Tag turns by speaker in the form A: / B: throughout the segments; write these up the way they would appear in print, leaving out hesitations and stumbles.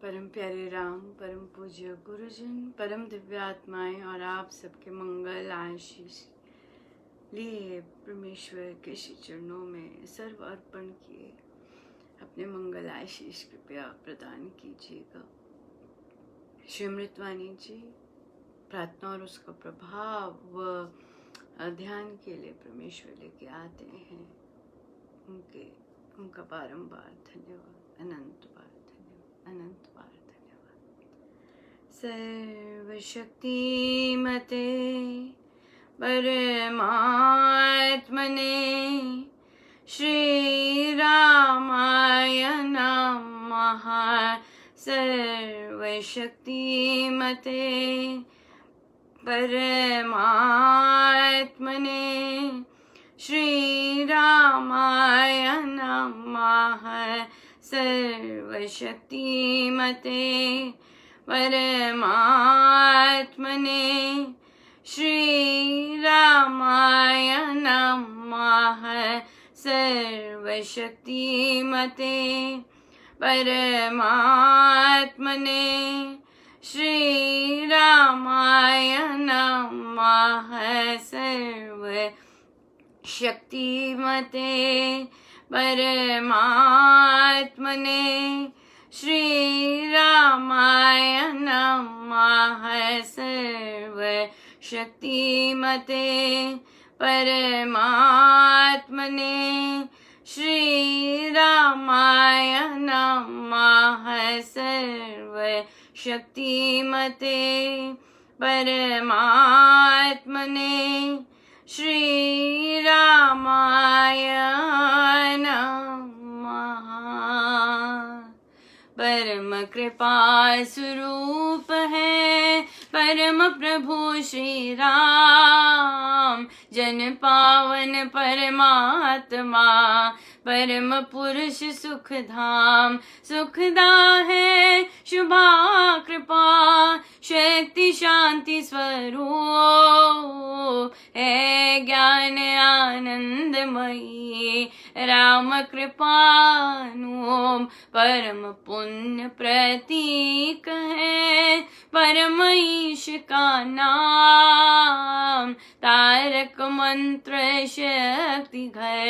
A: परम प्यारे राम, परम पूज्य गुरुजन, परम दिव्य आत्माएं और आप सबके मंगल आशीष लिए परमेश्वर के श्री चरणों में सर्व अर्पण किए अपने मंगल आशीष कृपया प्रदान कीजिएगा। श्री अमृतवाणी जी प्रार्थना और उसका प्रभाव व ध्यान के लिए परमेश्वर लेके आते हैं। उनका बारंबार धन्यवाद, अनंत बार धन्यवाद, अनंत बार धन्यवाद। सर्वशक्तिमते परमात्मने श्री रामाय नमः। सर्वशक्तिमते परमात्मने श्री रामाय नमः। सर्वशक्तिमते परमात्मने श्री रामाय नमः। सर्वशक्तिमते परमात्मने श्री रामाय नमः। सर्वशक्तिमते परमात्मने श्री रामाय नमः। सर्वशक्तिमते परमात्मने श्री रामाय नमः। सर्वशक्तिमते परमात्मने श्री रामाय नमः। परम कृपा स्वरूप है परम प्रभु श्री राम। जन पावन परमात्मा परम पुरुष सुख धाम। सुखदा है शुभा कृपा शक्ति शांति स्वरूप है ज्ञान आनंदमयी राम कृपानुम। परम पुण्य प्रतीक है परम ईश का नाम। तारक मंत्र शक्ति घर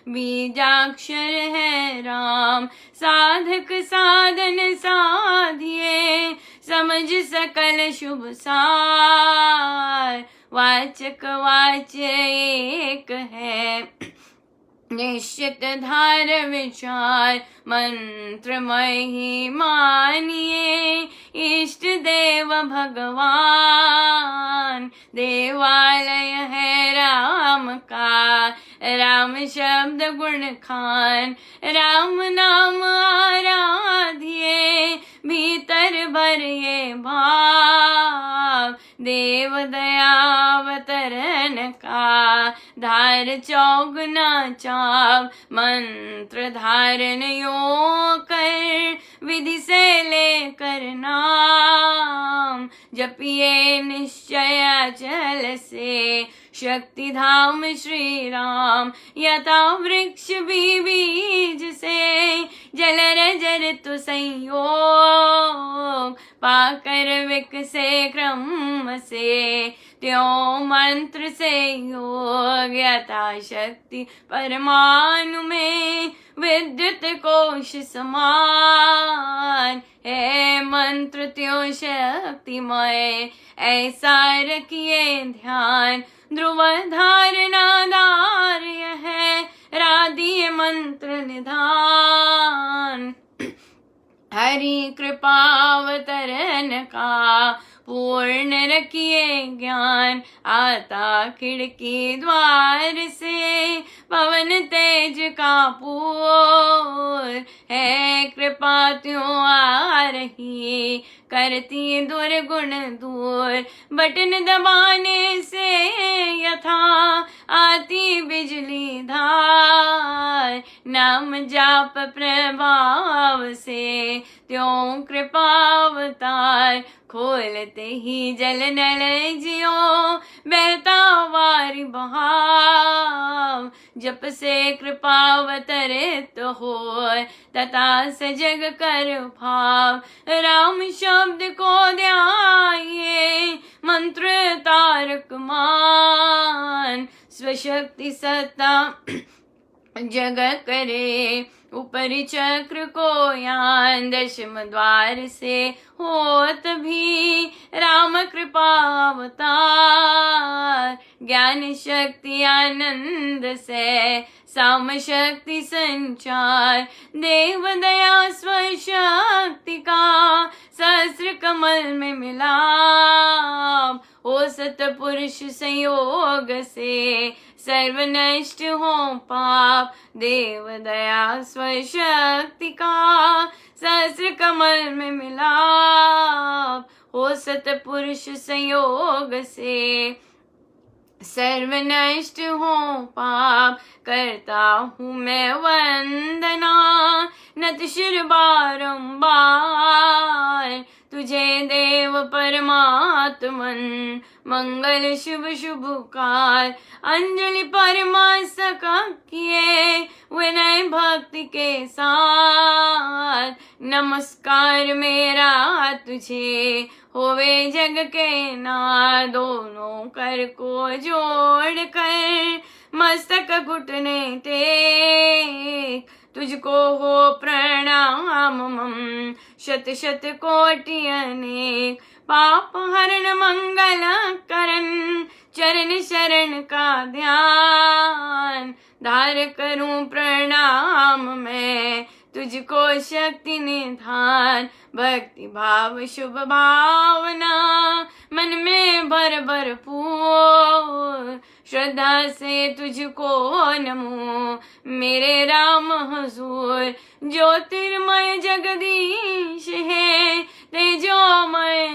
A: बीजाक्षर है राम। साधक साधन साधिए समझ सकल शुभ सार। वाचक वाच्य एक है निश्चित धार विचार। मंत्रमय ही मानिए इष्ट देव भगवान। देवालय है राम का राम शब्द गुण खान। राम नाम आराधिए भीतर भर ये भाव। देव दयावतरण का धार चौगुना चाव। मंत्र धारण यो कर विधि से लेकर नाम। जपिए निश्चय चल से शक्ति धाम श्री राम। यथा वृक्ष भी बीज से जलर जरतु संयोग। पाकर विकसे क्रम से त्यों मंत्र से योग। यथा शक्ति परमाणु में विद्युत कोश समान है मंत्र त्यों शक्तिमय। ऐसा रखिए ध्यान ध्रुव धारणा धार्य है राधीय मंत्र निधान। हरि कृपावतरण का पूर्ण रखिए ज्ञान। आता खिड़की द्वार से पवन तेज का पूर है। कृपा त्यों आ रही करती दुर्गुण दूर। बटन दबाने से यथा आती बिजली धार। नाम जाप प्रभाव से त्यों कृपावतार। खोलते ही जल नल जियो बहता वारी बहाव। जप से कृपा अवतरित हो तथा से जग कर भाव। राम शब्द को ध्याये मंत्र तारक मान। स्वशक्ति सत्ता जग करे ऊपरी चक्र को यान। दशम द्वार से होत भी राम कृपा अवतार। ज्ञान शक्ति आनंद से साम शक्ति संचार। देव दया स्वशक्ति का सहस्र कमल में मिलाप। हो सतपुरुष संयोग से सर्व नष्ट हो पाप। देव दया स्वशक्ति का सहस्र कमल में मिलाप। हो सतपुरुष संयोग से सर्व नष्ट हो पाप। करता हूँ मैं वंदना नत शिर बारंबार। तुझे देव परमात्मन मंगल शुभ शुभकार। अंजलि परमासक किए विनय भक्ति के साथ। नमस्कार मेरा तुझे होवे जग के नाथ। दोनों कर को जोड़ कर मस्तक घुटने टेक। तुझको हो प्रणाम मम शत शत कोटि अनेक। पाप हरण मंगल करण चरण शरण का ध्यान। धार करूं प्रणाम मैं तुझको शक्ति निधान। भक्ति भाव शुभ भावना मन में भर भरपूर। श्रद्धा से तुझको नमो मेरे राम हुजूर। ज्योतिर्मय जगदीश है तेजोमय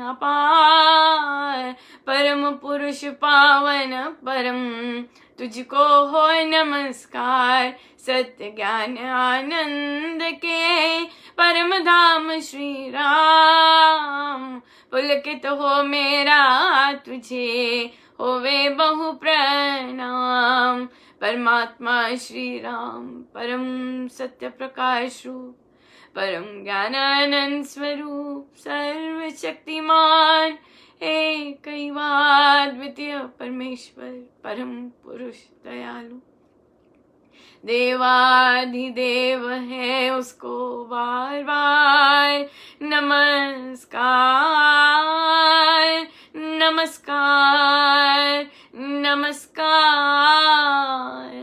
A: अपार। परम पुरुष पावन परम तुझको हो नमस्कार। सत्य ज्ञान आनंद के परम धाम श्री राम। पुलकित हो मेरा तुझे होवे बहु प्रणाम। परमात्मा श्री राम परम सत्य प्रकाश रूप परम ज्ञानानंद स्वरूप सर्व शक्तिमान एक द्वितीय परमेश्वर परम पुरुष दयालु। देवाधिदेव है उसको बार बार नमस्कार नमस्कार नमस्कार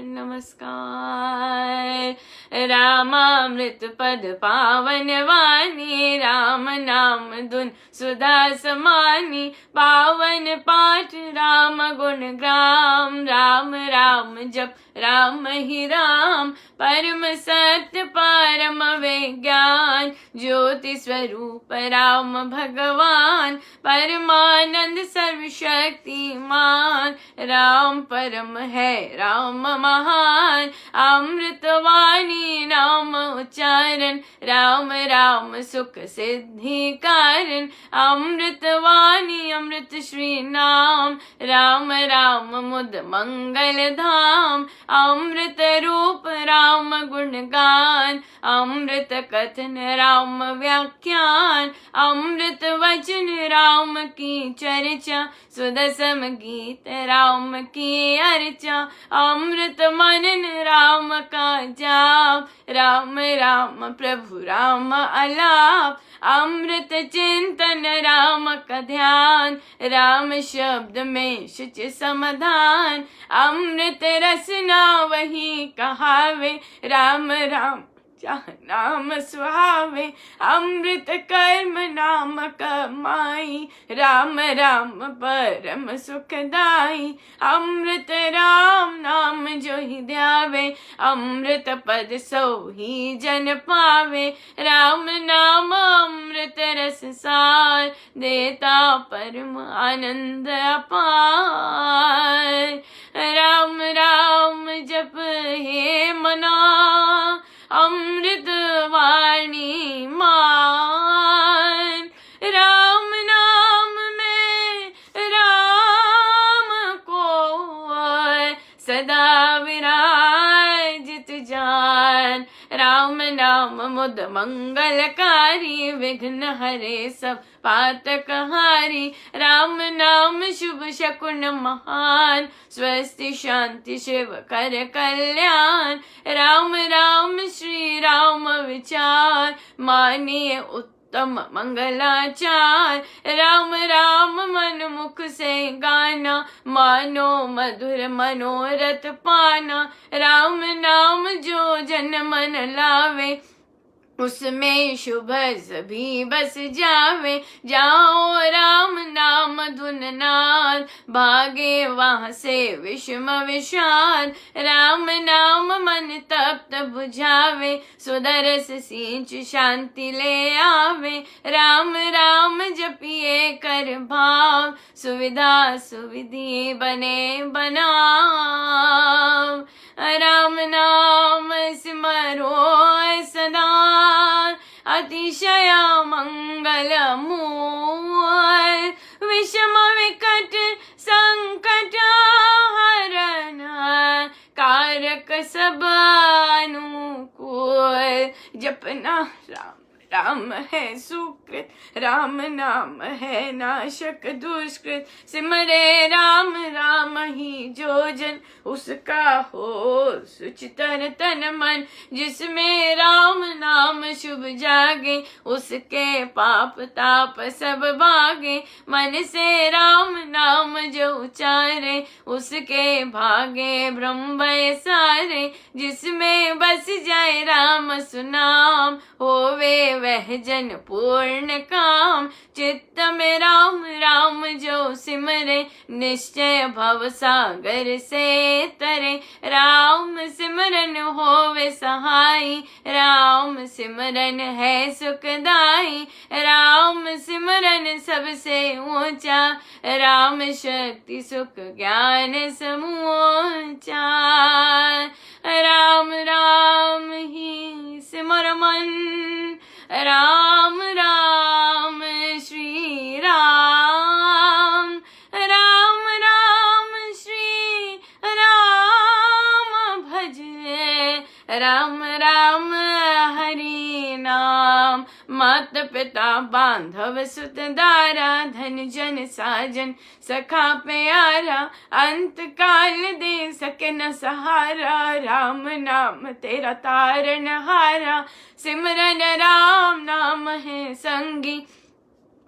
A: नमस्कार। रामामृत पद पावन वाणी राम नाम धुन सुधा समानी। पावन पाठ राम गुण ग्राम राम राम जप राम ही राम। परम सत्य परम विज्ञान ज्योति स्वरूप राम भगवान। परमानंद सर्वशक्तिमान राम परम है राम महान। अमृतवाणी नाम उच्चारण राम राम सुख सिद्धि कारण। अमृतवाणी अमृत श्री नाम राम राम मुद मंगल धाम। अमृत रूप राम गुणगान अमृत कथन राम व्याख्यान। अमृत वचन राम की चर्चा सुदसम गीत राम की अर्चा। अमृत मनन राम का जाप राम राम प्रभु राम अलाप। अमृत चिंतन राम का ध्यान राम शब्द में शुच समाधान। अमृत रसना वही कहावे राम राम जहाँ नाम सुहावे। अमृत कर्म नाम कमाई राम राम परम सुखदाई। अमृत राम नाम जो ही ध्यावे अमृत पद सो ही जन पावे। राम नाम अमृत रस सार देता परम आनंद अपार। राम राम जप हे मना अमृत वाणी मान। राम नाम राम मुद मंगलकारी, विघ्न हरे सब पातक हारी। राम नाम शुभ शकुन महान, स्वस्ति शांति शिव कर कल्याण। राम राम श्री राम विचार, मानिए उत्तम मंगलाचार। राम राम मन मुख से गाना, मानो मधुर मनोरथ पाना। राम नाम जो जन मन लावे, उसमें शुभ सभी बस जावे। जाओ राम नाम धुन नाद, भागे वहाँ से विषम विषाद। राम नाम मन तप्त बुझावे, सुदरस सींच शांति ले आवे। राम राम जपिए कर भाव, सुविधा सुविधि बने बनाव। राम नाम सिमरो सदा, अतिशय मंगल मूल। विषम विकट संकट हरन, कारक सब अनुकूल। जपना राम राम है सुकृत, राम नाम है नाशक दुष्कृत। सिमरे राम राम ही जो जन, उसका हो सुचितन तन मन। जिसमें राम नाम शुभ जागे, उसके पाप ताप सब भागे। मन से राम नाम जो उचारे, उसके भागे ब्रह्म सारे। जिसमें बस जाए राम सुनाम, होवे वह जन पूर्ण काम। चित्त में राम राम जो सिमरे, निश्चय भव सागर से तरे। राम सिमरन होवे सहाई, राम सिमरन है सुखदाई। राम सिमरन सबसे ऊंचा, राम शक्ति सुख ज्ञान समूचा। राम राम ही सिमर मन, राम राम श्री राम। राम राम श्री राम भजे, राम राम हरि नाम। मात पिता बांधव सुत दारा, धन जन साजन सखा प्यारा। अंत काल दे सके न सहारा, राम नाम तेरा तारन हारा। सिमरन राम नाम है संगी,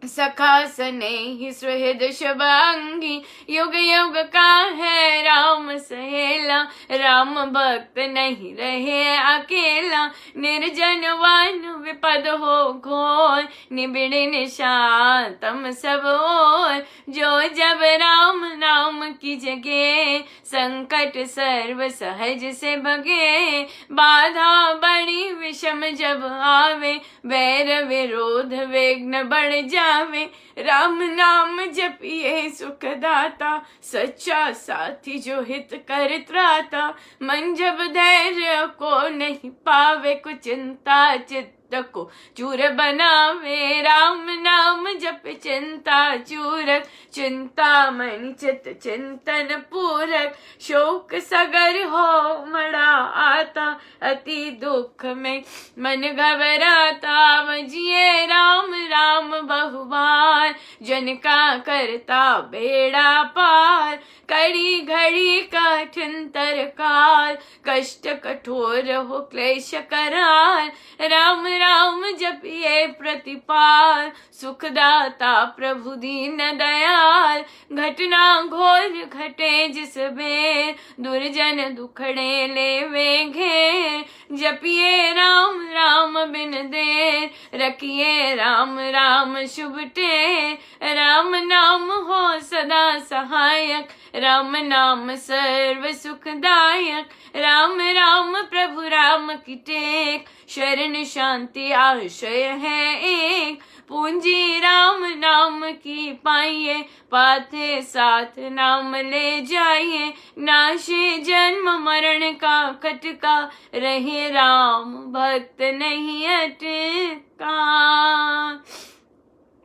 A: सखा स्नेही सुहृद शुभांगी। युग युग का है राम सहेला, राम भक्त नहीं रहे अकेला। निर्जन वन विपद हो घोर, निबिड़ निशांतम सब ओर। जो जब राम नाम की जगे, संकट सर्व सहज से भगे। बाधा बड़ी विषम जब आवे, वैर विरोध विघ्न बढ़ जावे। राम नाम जपिए सुखदाता, सच्चा साथी जो हित कर त्राता। मन जब धैर्य को नहीं पावे, कुछ चिंता चित्त को चूर बनावे। राम नाम जप चिंता चूरक, चिंता मणि चित चिंतन पूरक। शोक सगर हो मड़ा आता, अति दुख में मन घबराता। वजिए राम राम बहुबार, जन का करता बेड़ा पार। कड़ी घड़ी कठिन तरकाल, कष्ट कठोर हो क्लेश कराल। राम राम जपिए प्रतिपाल, सुखदाता प्रभु दीन दयाल। घटना घोर घटे जिस बेर, दुर्जन दुखड़े लेवे घेर। जपिए राम राम बिन देर, रखिए राम राम शुभ टेर। राम नाम हो सदा सहायक, राम नाम सर्व सुखदायक। राम राम प्रभु राम की टेक, शरण शांति आश्रय है एक। पूंजी राम नाम की पाइए, पाथे साथ नाम ले जाइए। नाशे जन्म मरण का खटका, रहे राम भक्त नहीं अटका।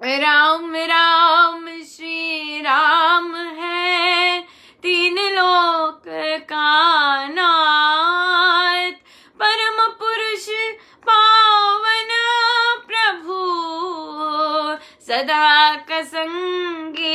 A: राम राम श्री राम है, तीन लोक का नाथ। परम पुरुष पा सदा कसंगी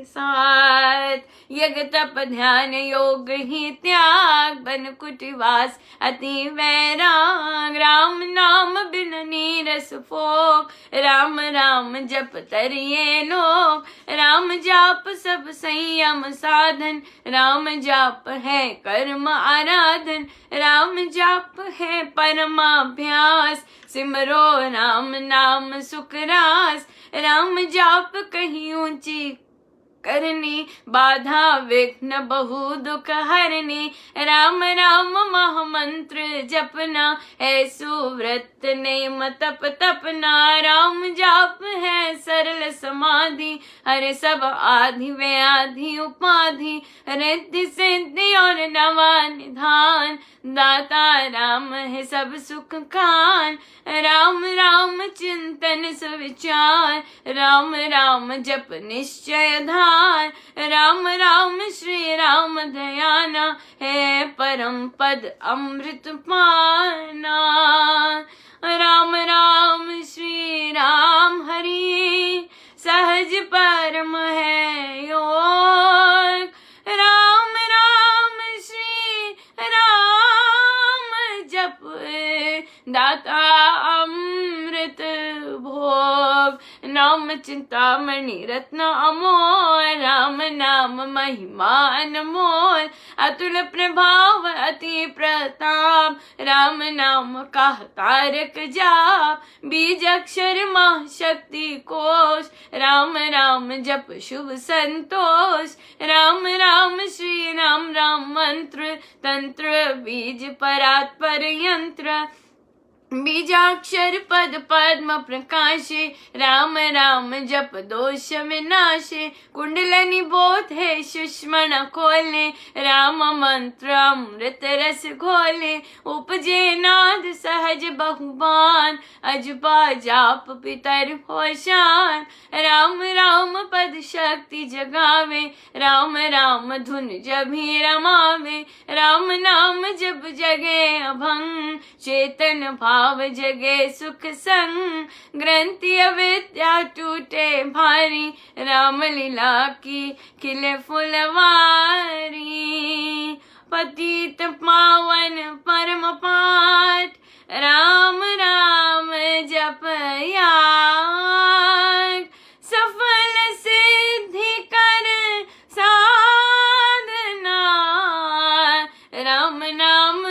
A: साथ। यज्ञ तप ध्यान योग ही त्याग, बन कुटिवास अति वैराग। राम नाम बिन नीरस फोक, राम राम जप तरिये लोक। राम जाप सब संयम साधन, राम जाप है कर्म आराधन। राम जाप है परमाभ्यास, सिमरो राम नाम सुख रास। राम जाप कहीं ऊंची करनी, बाधा विघ्न बहु दुख हरनी। राम राम महामंत्र जपना, है सुव्रत नेम तप तपना। राम जाप है सरल समाधि, हरे सब आधि वे आधि उपाधि। रिद्धि सिद्धि और नवा निधान, दाता राम है सब सुख खान। राम राम चिंतन सुविचार, राम राम जप निश्चय धार। राम राम श्री राम दयाना, है परम पद अमृत पाना। राम राम श्री राम हरि, सहज परम है योग। राम राम श्री राम जप, दाता अमृत भोग। नाम चिंतामणि रत्न अमोल, राम नाम महिमा अनमोल। अतुल प्रभाव अति प्रताप, राम नाम का तारक जाप। बीज अक्षर महा शक्ति कोश, राम राम जप शुभ संतोष। राम राम श्री राम राम मंत्र तंत्र, बीज परात्पर यंत्र। बीजाक्षर पद पद्म प्रकाशे, राम राम जप दोष विनाशे। कुंडलनि बोध है सुषमण खोले, राम मंत्र अमृत रस घोले। उपजे नाद सहज बहुबान, अजबा जाप पितर होशान। राम राम पद शक्ति जगावे, राम राम धुन जभी रमावे। राम नाम जब जगे अभंग, चेतन भाव जगे सुख संग। ग्रंथि अविद्या टूटे भारी, राम लीला की खिले फुलवारी। पतित पावन परम पाठ, राम राम जप याग। सफल सिद्धि कर साधना, राम नाम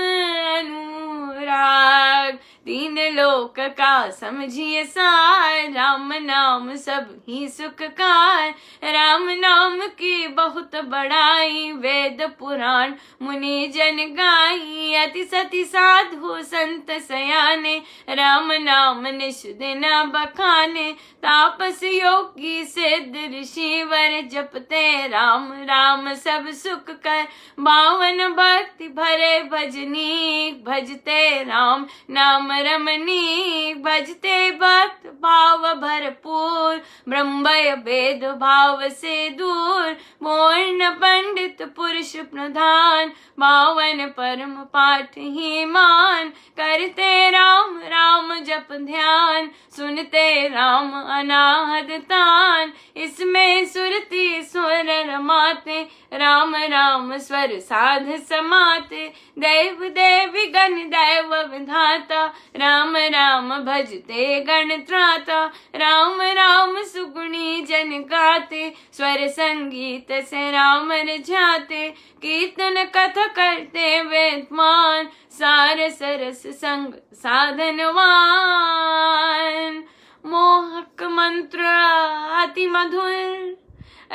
A: अनुराग। तीन लोक का समझिए सार, राम नाम सब ही सुखकार। राम नाम की बहुत बड़ाई, वेद पुराण मुनि जन गाई। अति सति साधु संत सयाने, राम नाम निश दिन बखाने। तापस योगी सिद्ध ऋषि वर, जपते राम राम सब सुख कर। बावन भक्ति भरे भजनी, भजते राम नाम रमनी। भजते भक्त भाव भरपूर, ब्रह्मय भेद भाव से दूर। पूर्ण पंडित पुरुष प्रधान, बावन परम पाठ ही मान। करते राम राम जप ध्यान, सुनते राम अनाहद तान। इसमें सुरति स्वर रमाते, राम राम स्वर साध समाते। देव देवी गण दैव विधाता, राम राम भजते गण त्राता। राम राम सुगुणी जन गाते, स्वर संगीत से राम रिझाते। कीर्तन कथा करते वेदमान, सार सरस संग साधनवान। मोहक मंत्र अति मधुर,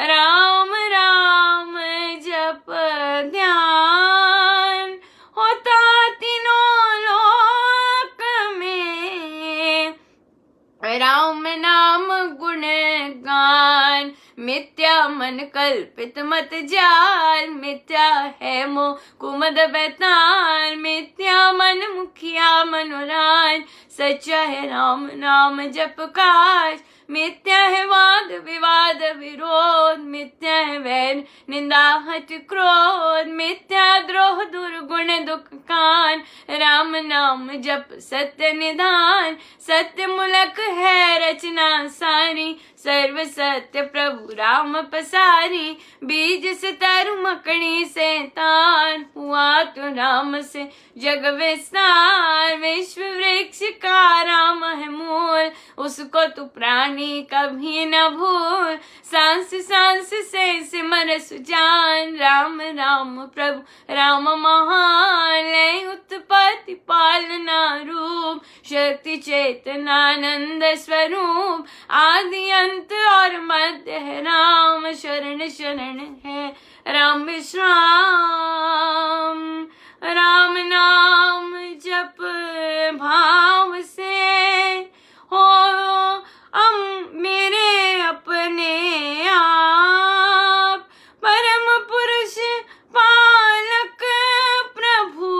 A: राम राम जप ध्यान। होता तीनों लोक में, राम नाम गुण गान। मिथ्या मन कल्पित मत जाल, मिथ्या है मोह कुमद बैताल। मिथ्या मन मुखिया मनोराज, सच्चा है राम नाम जप काज। मिथ्या है वाद विवाद विरोध, मिथ्या है वैर निंदा हट क्रोध। मिथ्या द्रोह दुर्गुण दुख कान, राम नाम जप सत्य निधान। सत्य मूलक है रचना सारी, सर्व सत्य प्रभु राम पसारी। बीज से तरु मकड़ी से तार, हुआ तो राम से जग विस्तार। विश्व वृक्ष का राम है मूल, उसको तू प्राणी कभी न भूल। सांस सांस से सिमर सुजान, राम राम प्रभु राम महान। लय उत्पत्ति पालना रूप, शक्ति चेतनानंद स्वरूप। आदि अंत और मध्य है राम, शरण शरण है राम विश्राम। राम नाम जप भाव से, हो मेरे अपने आप। परम पुरुष पालक प्रभु,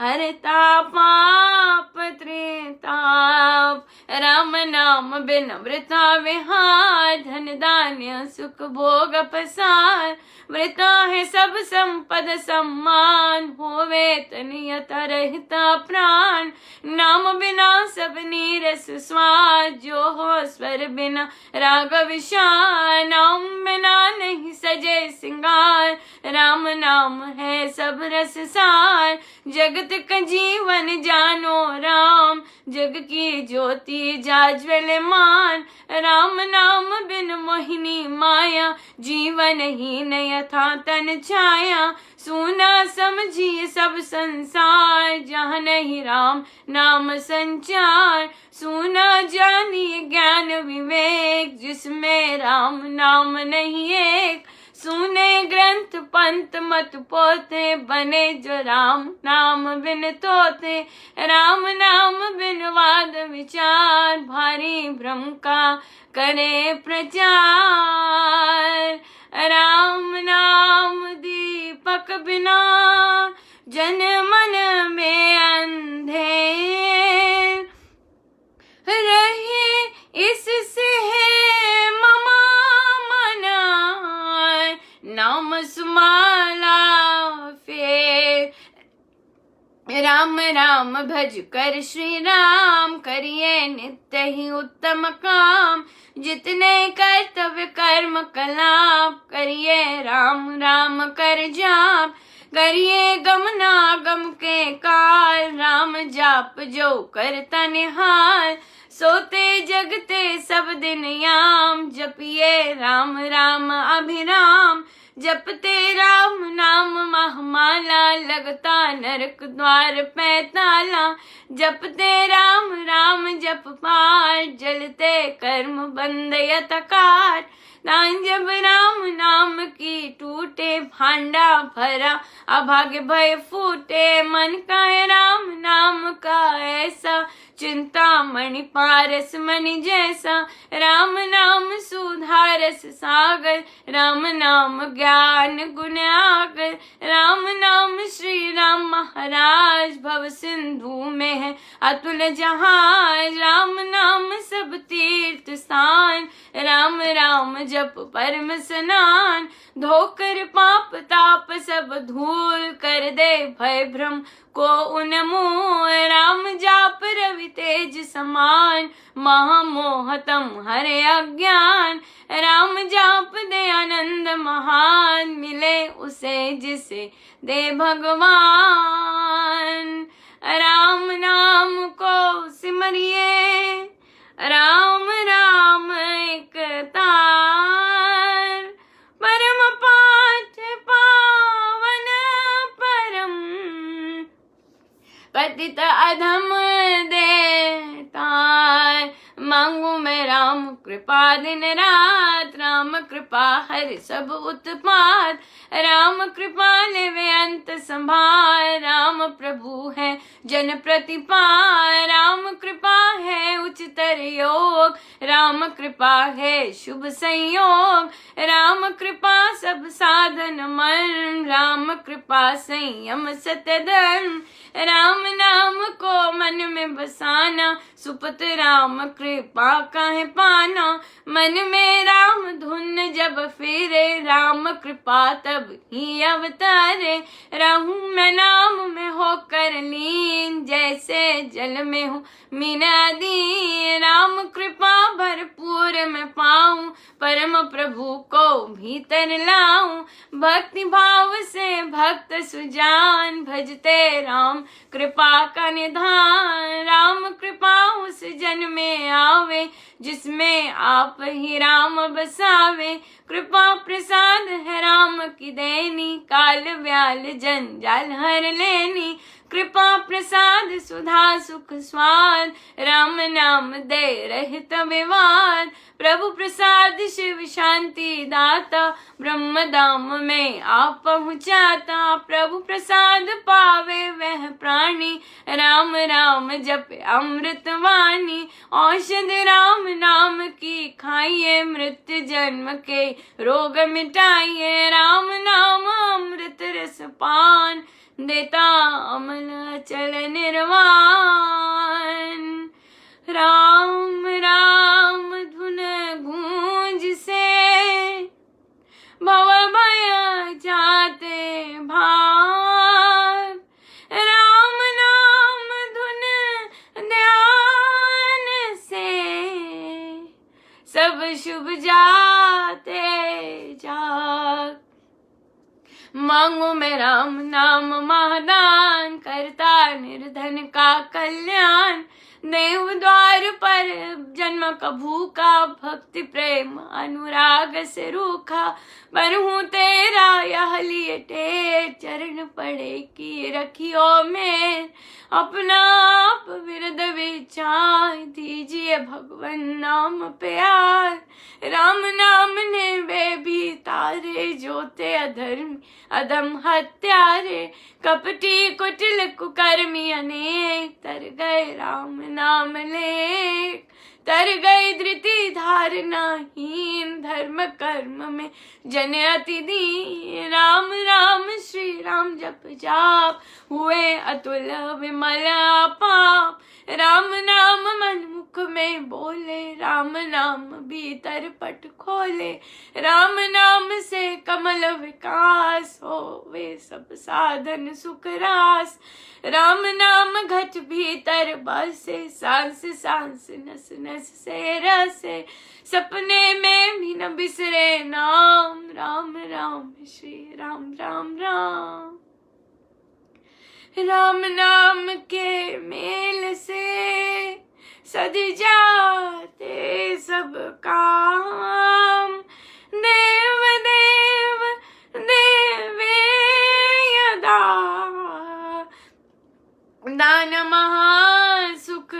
A: हरता पाप त्रिताप। राम नाम बिन वृथा विहार, धन धान्य सुख भोग पसार। वृथा है सब संपद सम्मान, होवे तनियत रहता प्राण। नाम बिना सब नीरस स्वाद, जो हो स्वर बिना राग विशाल। नाम बिना नहीं सजे सिंगार, राम नाम है सब रस सार। जगत का जीवन जानो राम, जग की ज्योति जाज्वल्यमान। राम नाम बिन मोहिनी माया, जीवन ही न यथा तन छाया। सुना समझिए सब संसार, जहाँ नहीं राम नाम संचार। सुना जानिए ज्ञान विवेक, जिसमें राम नाम नहीं एक। सुने ग्रंथ पंथ मत पोते, बने जो राम नाम बिन तोते। राम नाम बिन वाद विचार, भारी भ्रम का करे प्रचार। राम नाम दीपक बिना, जन मन में अंधेर रहे। इससे है ममा मना, नाम सुमाला फेर। राम राम भज कर श्री राम, करिए नित्य ही उत्तम काम। जितने कर्तव्य कर्म कलाप, करिए राम राम कर जाप। करिए गम ना गम के काल, राम जाप जो करता निहाल। सोते जगते सब दिन याम, जपिए राम राम अभिराम। जपते राम नाम महामाला, लगता नरक द्वार पे ताला। जपते राम राम जप पार, जलते कर्म बंद यतकार। जब राम नाम की टूटे, भांडा भरा अभाग्य भय फूटे। मन का राम नाम का ऐसा, चिंता मणि पारस मणि जैसा। राम नाम सुधारस सागर, राम नाम ज्ञान गुण आगर। राम नाम श्री राम महाराज, भव सिंधु में है अतुल जहाज। राम नाम सब तीर्थ स्थान, राम राम जप परम स्नान। धोकर पाप ताप सब धूल, कर दे भय भ्रम को उन्मूल। राम जाप रवि तेज समान, महामोहतम हरे अज्ञान। राम जाप दे आनंद महान, मिले उसे जिसे दे भगवान। राम नाम को सिमरिए, राम राम एक तार। परम पाठ पावन परम, पतित अधम देतार। मांगू मैं राम कृपा दिन रात, राम कृपा हर सब उत्पात। राम कृपा लेवे अंत संभार, राम प्रभु है जन प्रतिपाल। राम कृपा है उच्चतर योग, राम राम कृपा है शुभ संयोग, राम कृपा सब साधन मन, राम कृपा संयम सत्य धर्म, राम नाम को मन में बसाना, सुपत राम कृपा काहे पाना, मन में राम धुन जब फिरे, राम कृपा तब ही अवतारे, रहूं मैं नाम में होकर लीन, जैसे जल में हूँ मीना दी, राम कृपा भरपूर मैं पाऊं, परम प्रभु को भीतर लाऊं, भक्ति भाव से भक्त सुजान, भजते राम कृपा का निधान, राम कृपा उस जन में आवे, जिसमें आप ही राम बसावे, कृपा प्रसाद है राम की देनी, काल व्याल जंजाल हर लेनी, कृपा प्रसाद सुधा सुख स्वाद, राम नाम दे रहित विवाद, प्रभु प्रसाद शिव शांति दाता, ब्रह्म धाम में आप पहुँचाता, प्रभु प्रसाद पावे वह प्राणी, राम राम जप अमृत वाणी, औषध राम नाम की खाइए, मृत्यु जन्म के रोग मिटाइए, राम नाम अमृत रस पान, देता अमल अचल निर्वाण, राम राम धुन गूंज से भव भय जाते भाग, राम नाम धुन ध्यान से सब शुभ जाते जाग, मांगो मैं राम नाम महादान, करता निर्धन का कल्याण, देव द्वार पर जन्म का भूखा, भक्ति प्रेम अनुराग से रूखा, पर हूँ तेरा यह लिए टेर, चरण पड़े की रखियो में, अपना आप विरद विचार, दीजिए भगवान नाम प्यार, राम नाम ने वे भी तारे, जोते अधर्म अधम हत्यारे, कपटी कुटिल कुकर्मी अनेक, तर गए राम नाम लेख, तर गई धृति धारनाहीन, धर्म कर्म में जन अति दीन, राम राम श्री राम जप जाप, हुए अतुल विमल पाप, राम नाम मन मुख में बोले, राम नाम भीतर पट खोले, राम नाम से कमल विकास, हो वे सब साधन सुख रास, राम नाम घट भीतर बसे, सांस सांस नस नस से रसे, सपने में भी न बिसरे नाम, राम राम श्री राम राम राम, राम नाम के मेल से सज जाते सब काम, देव देव देवे यदा, दान महा सुख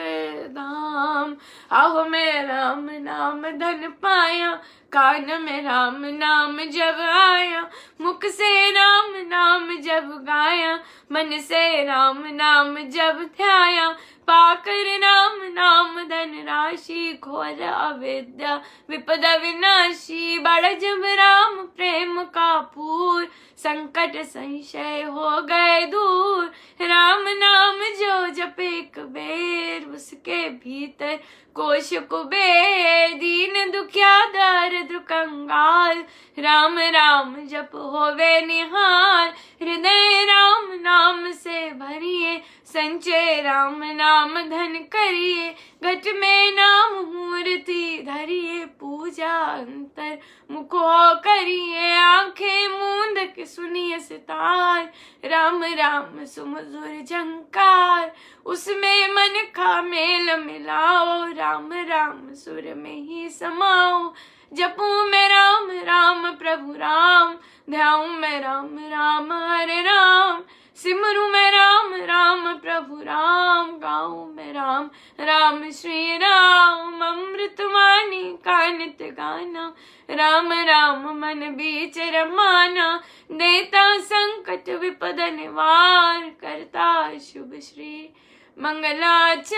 A: धाम, आहो मैं राम नाम धन पाया, कान में राम नाम जब आया, मुख से राम नाम जब गाया, मन से राम नाम जब ध्याया, पाकर राम नाम धन राशि, घोर अविद्या विपद विनाशी, बड़ जब राम प्रेम का पूर, संकट संशय हो गए दूर, राम नाम जो जपे एक बेर, उसके भीतर कोश कुबेर, दीन दुखिया दरिद्र कंगाल, राम राम जप होवे निहाल, हृदय राम नाम से भरिए, संचय राम नाम धन करिए, घट में नाम मूर्ति धरिए, पूजा अंतर मुखो करिए, आंखें मूंद के सुनिए सितार, राम राम सुमधुर झंकार, उसमें मन का मेल मिलाओ, राम राम सुर में ही समाओ, जपूं मैं राम राम प्रभु राम, ध्याऊं मैं राम राम हरे राम, सिमरूं मैं राम राम प्रभु राम, गाऊं मैं राम राम श्री राम, अमृत वाणी का नित्य गाना, राम राम मन बीच रमाना, देता संकट विपद निवार, करता शुभ श्री मंगलाचार,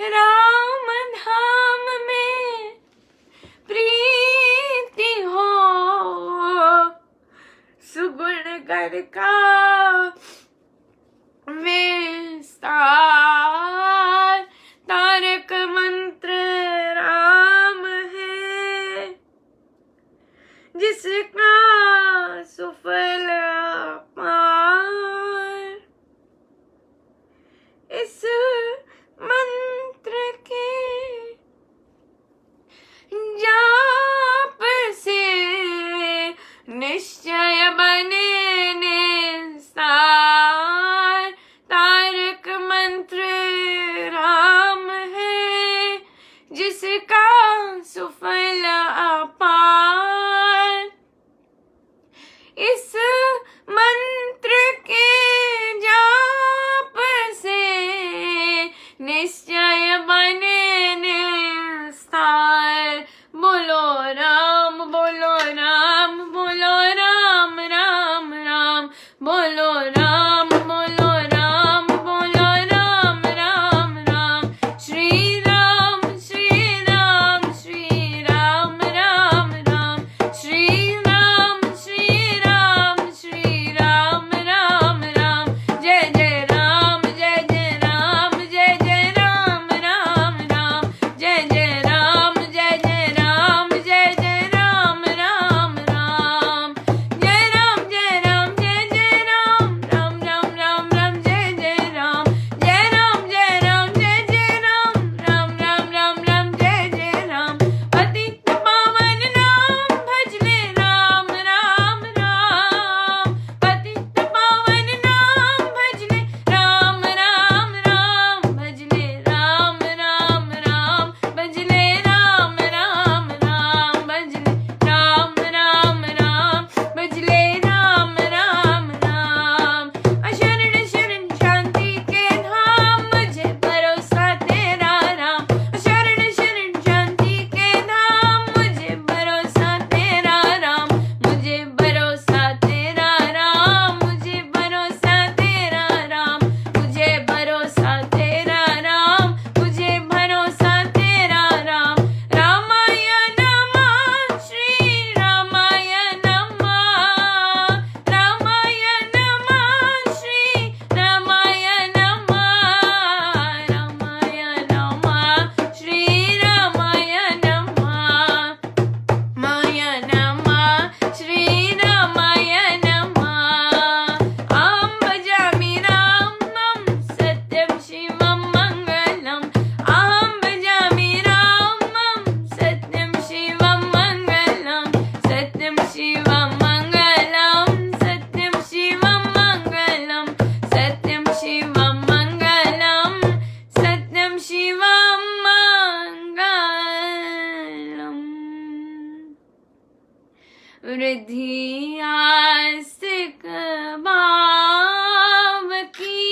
A: राम धाम में प्रीति हो, सुगुण कर का विस्तार। तारक मंत्र राम है, जिसका सुफल अपार। इस मंत्र के जाप से निश्चय बने निस्तार। तारक मंत्र राम है, जिसका सुफल अपार। इस मंत्र के जाप से निश्चय बने निस्तार। बोलो राम, बोलो राम, बोलो राम राम राम, बोलो राम, बोलो राम, बोलो राम राम राम। श्री राम, श्री राम, श्री राम राम राम, श्री राम, श्री राम, श्री राम राम राम। जय जय राम, जय जय राम, जय जय राम राम राम, जय जय राम, जय जय राम, जय जय राम राम राम। जय राम, जय राम, जय जय राम, राम राम राम राम, जय जय राम। जय राम, जय राम, जय जय राम, राम राम राम राम, जय जय राम। पतित पावन नाम भजले राम राम राम, पतित पावन नाम भजले राम राम राम, भजले राम राम राम, भजले राम राम राम, भजले राम राम राम, भजले राम राम राम। अशरण शरण शांति के धाम, मुझे भरोसा तेरा राम। अशरण शरण शांति के धाम, मुझे भरोसा तेरा राम। मुझे भरोसा तेरा राम, मुझे भरोसा तेरा राम, मुझे भरोसा तेरा राम, मुझे भरोसा तेरा राम। रामाय नमः, श्री रामाय नमः, रामाय नमः, श्री रामाय नमः, रामाय नमः, श्री रामाय नमः, माय नमः, श्री रामाय नमः। अहं भजामि रामं, सत्यं शिवं मङ्गलम्। अहं भजामि रामं, सत्यं शिवं मङ्गलम्, सत्यं शिवं मङ्गलम्, सत्यं शिवं मङ्गलम्, सत्यं शिवं मङ्गलम्, सत्यं शिवं मङ्गलम्। वृद्धि आस्तिक भाव की,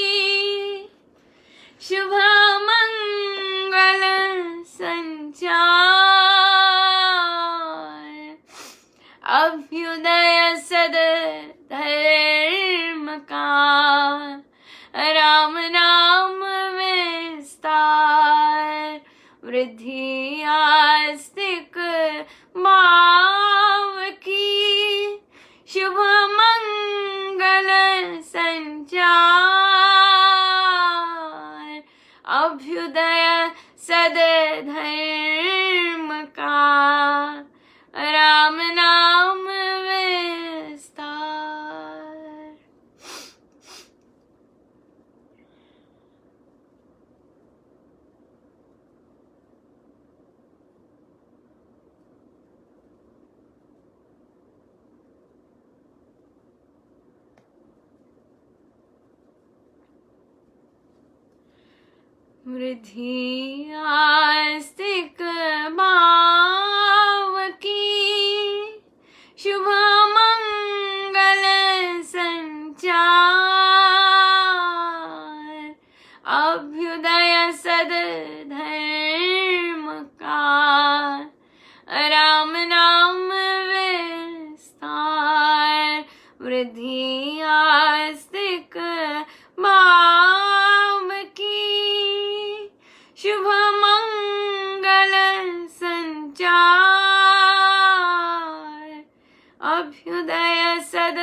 A: शुभ मंगल संचार। अभ्युदय सद धर्म का, राम नाम विस्तार। वृद्धि आस्तिक भाव की, शुभ मंगल संचार। अभ्युदय सद धर्म का, राम नाम विस्तार। वृद्धि आस्तिक भाव की, शुभ मंगल संचार। अभ्युदय सद धर्म का, राम नाम विस्तार। वृद्धि आस्तिक भाव शुभ मंगल संचार, अभ्युदय सद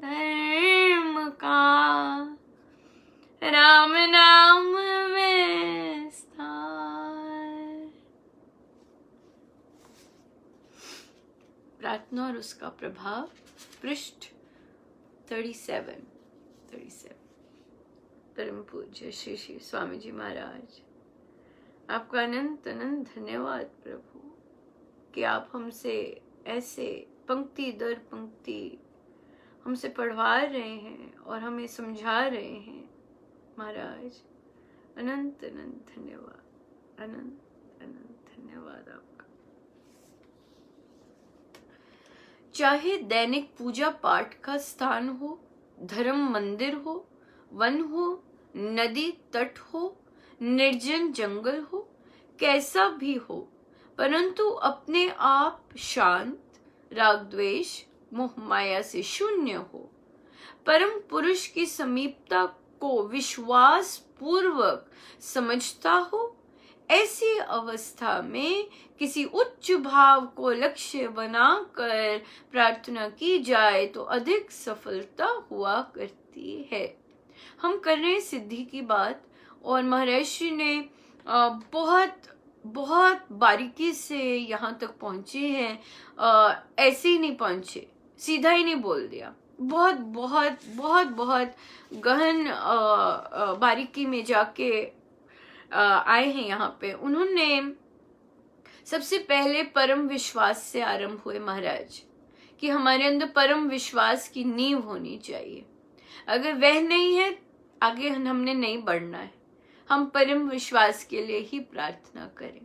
A: धर्म का, राम नाम में स्थान। प्रार्थना और उसका प्रभाव, पृष्ठ 37। परम पूज्य श्री श्री स्वामी जी महाराज, आपका अनंत अनंत धन्यवाद प्रभु कि आप हमसे ऐसे पंक्ति दर पंक्ति हमसे पढ़वा रहे हैं और हमें समझा रहे हैं महाराज। अनंत अनंत धन्यवाद, अनंत अनंत धन्यवाद आपका। चाहे दैनिक पूजा पाठ का स्थान हो, धर्म मंदिर हो, वन हो, नदी तट हो, निर्जन जंगल हो, कैसा भी हो, परंतु अपने आप शांत, राग द्वेष मोह माया से शून्य हो, परम पुरुष की समीपता को विश्वास पूर्वक समझता हो, ऐसी अवस्था में किसी उच्च भाव को लक्ष्य बनाकर प्रार्थना की जाए तो अधिक सफलता हुआ करती है। हम कर रहे हैं सिद्धि की बात, और महर्षि ने बहुत बहुत बारीकी से यहाँ तक पहुंचे हैं। ऐसे ही नहीं पहुंचे, सीधा ही नहीं बोल दिया, बहुत बहुत बहुत बहुत गहन बारीकी में जाके आए हैं यहाँ पे। उन्होंने सबसे पहले परम विश्वास से आरंभ हुए महाराज, कि हमारे अंदर परम विश्वास की नींव होनी चाहिए। अगर वह नहीं है, आगे हमने नहीं बढ़ना है। हम परम विश्वास के लिए ही प्रार्थना करें।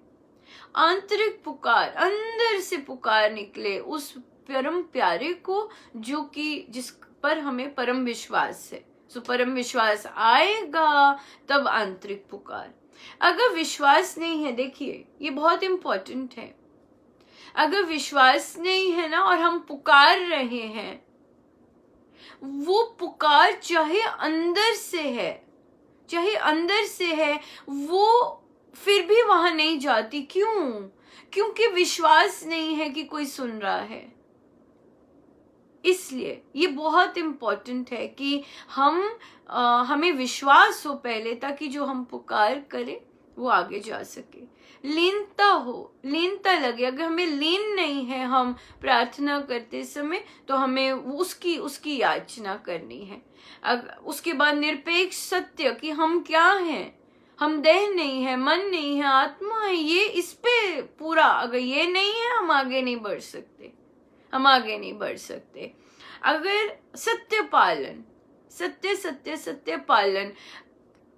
A: आंतरिक पुकार, अंदर से पुकार निकले उस परम प्यारे को, जो कि जिस पर हमें परम विश्वास है। सो परम विश्वास आएगा तब आंतरिक पुकार। अगर विश्वास नहीं है, देखिए ये बहुत इंपॉर्टेंट है, अगर विश्वास नहीं है ना और हम पुकार रहे हैं, वो पुकार चाहे अंदर से है, वो फिर भी वहां नहीं जाती। क्यों? क्योंकि विश्वास नहीं है कि कोई सुन रहा है। इसलिए ये बहुत इंपॉर्टेंट है कि हमें विश्वास हो पहले, ताकि जो हम पुकार करें वो आगे जा सके। लीनता हो, लीनता लगे। अगर हमें लीन नहीं है हम प्रार्थना करते समय, तो हमें उसकी याचना करनी है। उसके बाद निरपेक्ष सत्य कि हम क्या हैं, हम देह नहीं है, मन नहीं है, आत्मा है। ये इस पे पूरा, अगर ये नहीं है हम आगे नहीं बढ़ सकते। अगर सत्य पालन, सत्य पालन,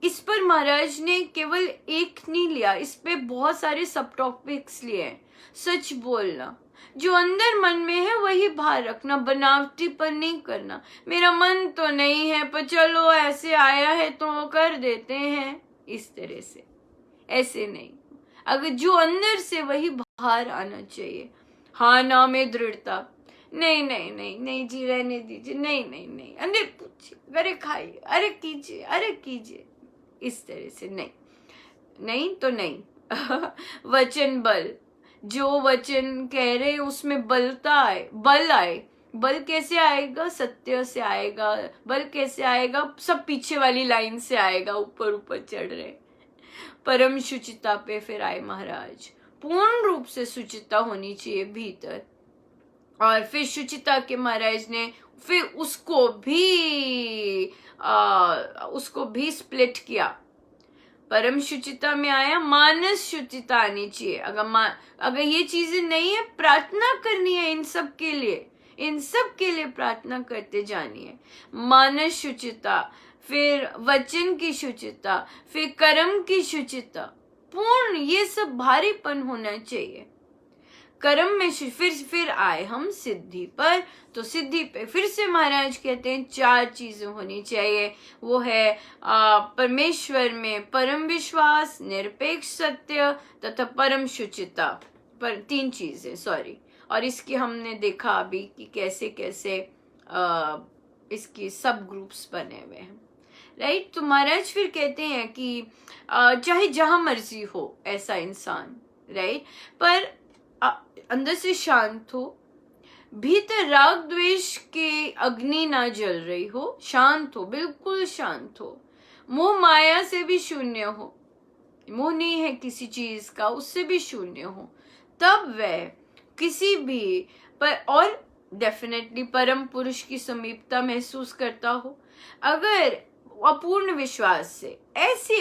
A: इस पर महाराज ने केवल एक नहीं लिया, इस पे बहुत सारे सब टॉपिक्स लिए हैं। सच बोलना, जो अंदर मन में है वही बाहर रखना, बनावटी पर नहीं करना। मेरा मन तो नहीं है पर चलो ऐसे आया है तो कर देते हैं, इस तरह से, ऐसे नहीं। अगर जो अंदर से वही बाहर आना चाहिए। हाँ ना में दृढ़ता, नहीं जी, रहने दीजिए, नहीं, अरे पूछिए, अरे खाइए, अरे कीजिए, इस तरह से नहीं तो नहीं। वचन बल, जो वचन कह रहे उसमें बल आए। बल कैसे आएगा? सत्य से आएगा। बल कैसे आएगा? सब पीछे वाली लाइन से आएगा, ऊपर चढ़ रहे। परम शुचिता पे फिर आए महाराज। पूर्ण रूप से शुचिता होनी चाहिए भीतर, और फिर शुचिता के महाराज ने फिर उसको भी स्प्लिट किया। परम शुचिता में आया, मानस शुचिता आनी चाहिए। अगर ये चीजें नहीं है, प्रार्थना करनी है इन सब के लिए प्रार्थना करते जानी है। मानस शुचिता, फिर वचन की शुचिता, फिर कर्म की शुचिता, पूर्ण, ये सब भारीपन होना चाहिए। कर्म में फिर आए हम सिद्धि पर। तो सिद्धि पे फिर से महाराज कहते हैं 4 चीजें होनी चाहिए। वो है परमेश्वर में परम विश्वास, निरपेक्ष सत्य तथा परम शुचिता। पर 3 चीजें, सॉरी। और इसकी हमने देखा अभी कि कैसे कैसे इसकी सब ग्रुप्स बने हुए हैं। राइट। तो महाराज फिर कहते हैं कि चाहे जहां मर्जी हो ऐसा इंसान, राइट, पर अंदर से शांत हो, भीतर राग द्वेष के अग्नि ना जल रही हो, शांत हो, बिल्कुल शांत हो, मोह माया से भी शून्य हो, मोह नहीं है किसी चीज का, उससे भी शून्य हो, तब वह किसी भी पर और डेफिनेटली परम पुरुष की समीपता महसूस करता हो। अगर अपूर्ण विश्वास से ऐसी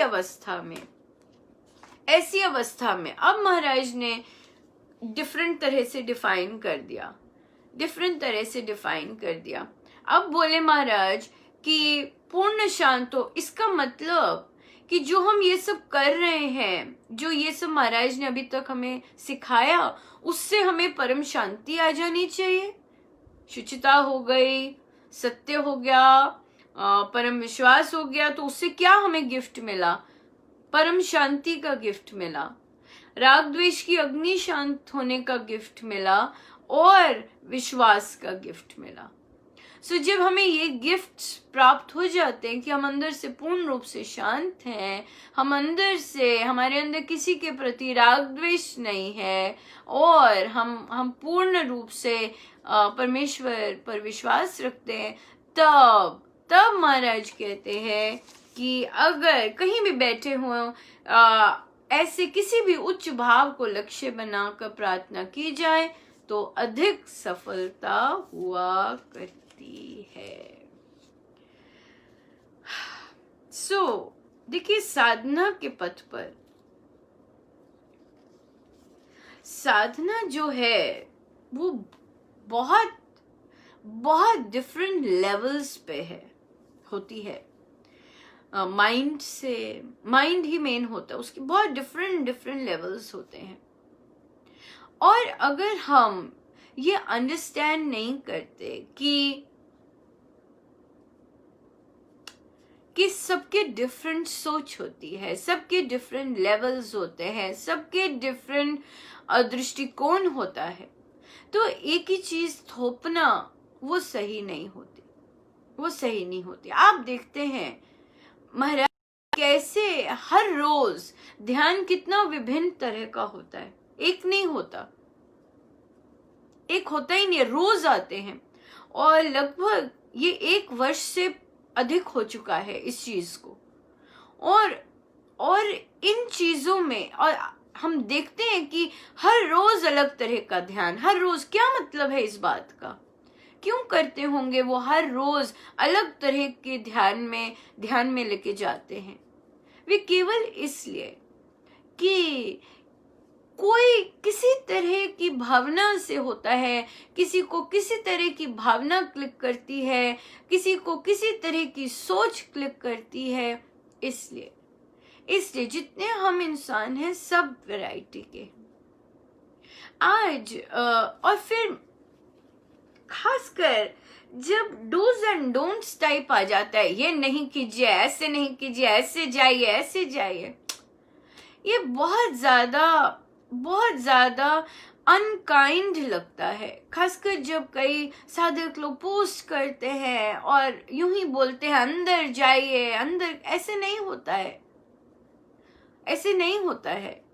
A: अवस्था में अब महाराज ने डिफरेंट तरह से डिफाइन कर दिया। अब बोले महाराज कि पूर्ण शांत हो, इसका मतलब कि जो हम ये सब कर रहे हैं, जो ये सब महाराज ने अभी तक हमें सिखाया, उससे हमें परम शांति आ जानी चाहिए। शुचिता हो गई, सत्य हो गया, परम विश्वास हो गया, तो उससे क्या हमें गिफ्ट मिला? परम शांति का गिफ्ट मिला, राग द्वेष की अग्नि शांत होने का गिफ्ट मिला, और विश्वास का गिफ्ट मिला। सो जब हमें ये गिफ्ट प्राप्त हो जाते हैं कि हम अंदर से पूर्ण रूप से शांत हैं, हम अंदर से, हमारे अंदर किसी के प्रति राग द्वेष नहीं है, और हम पूर्ण रूप से परमेश्वर पर विश्वास रखते हैं, तब महाराज कहते हैं कि अगर कहीं भी बैठे हो, ऐसे किसी भी उच्च भाव को लक्ष्य बनाकर प्रार्थना की जाए तो अधिक सफलता हुआ करती है। देखिए, साधना के पथ पर साधना जो है वो बहुत बहुत डिफरेंट लेवल्स पे होती है। माइंड ही मेन होता है, उसके बहुत डिफरेंट लेवल्स होते हैं। और अगर हम ये अंडरस्टैंड नहीं करते कि सबके डिफरेंट सोच होती है, सबके डिफरेंट लेवल्स होते हैं, सबके डिफरेंट दृष्टिकोण होता है, तो एक ही चीज थोपना वो सही नहीं होती। आप देखते हैं महाराज कैसे हर रोज ध्यान कितना विभिन्न तरह का होता है, एक नहीं होता, एक होता ही नहीं, रोज आते हैं, और लगभग ये 1 वर्ष से अधिक हो चुका है इस चीज को। और इन चीजों में और हम देखते हैं कि हर रोज अलग तरह का ध्यान, हर रोज, क्या मतलब है इस बात का? क्यों करते होंगे वो हर रोज अलग तरह के ध्यान में लेके जाते हैं? वे केवल इसलिए कि कोई किसी तरह की भावना से होता है, किसी को किसी तरह की भावना क्लिक करती है, किसी को किसी तरह की सोच क्लिक करती है। इसलिए जितने हम इंसान हैं सब वैरायटी के आज, और फिर खासकर जब डूज एंड डोंट्स टाइप आ जाता है, ये नहीं कीजिए, ऐसे नहीं कीजिए, ऐसे जाइए, ये बहुत ज्यादा अनकाइंड लगता है। खासकर जब कई साधक लोग पोस्ट करते हैं और यूं ही बोलते हैं अंदर जाइए, अंदर, ऐसे नहीं होता है।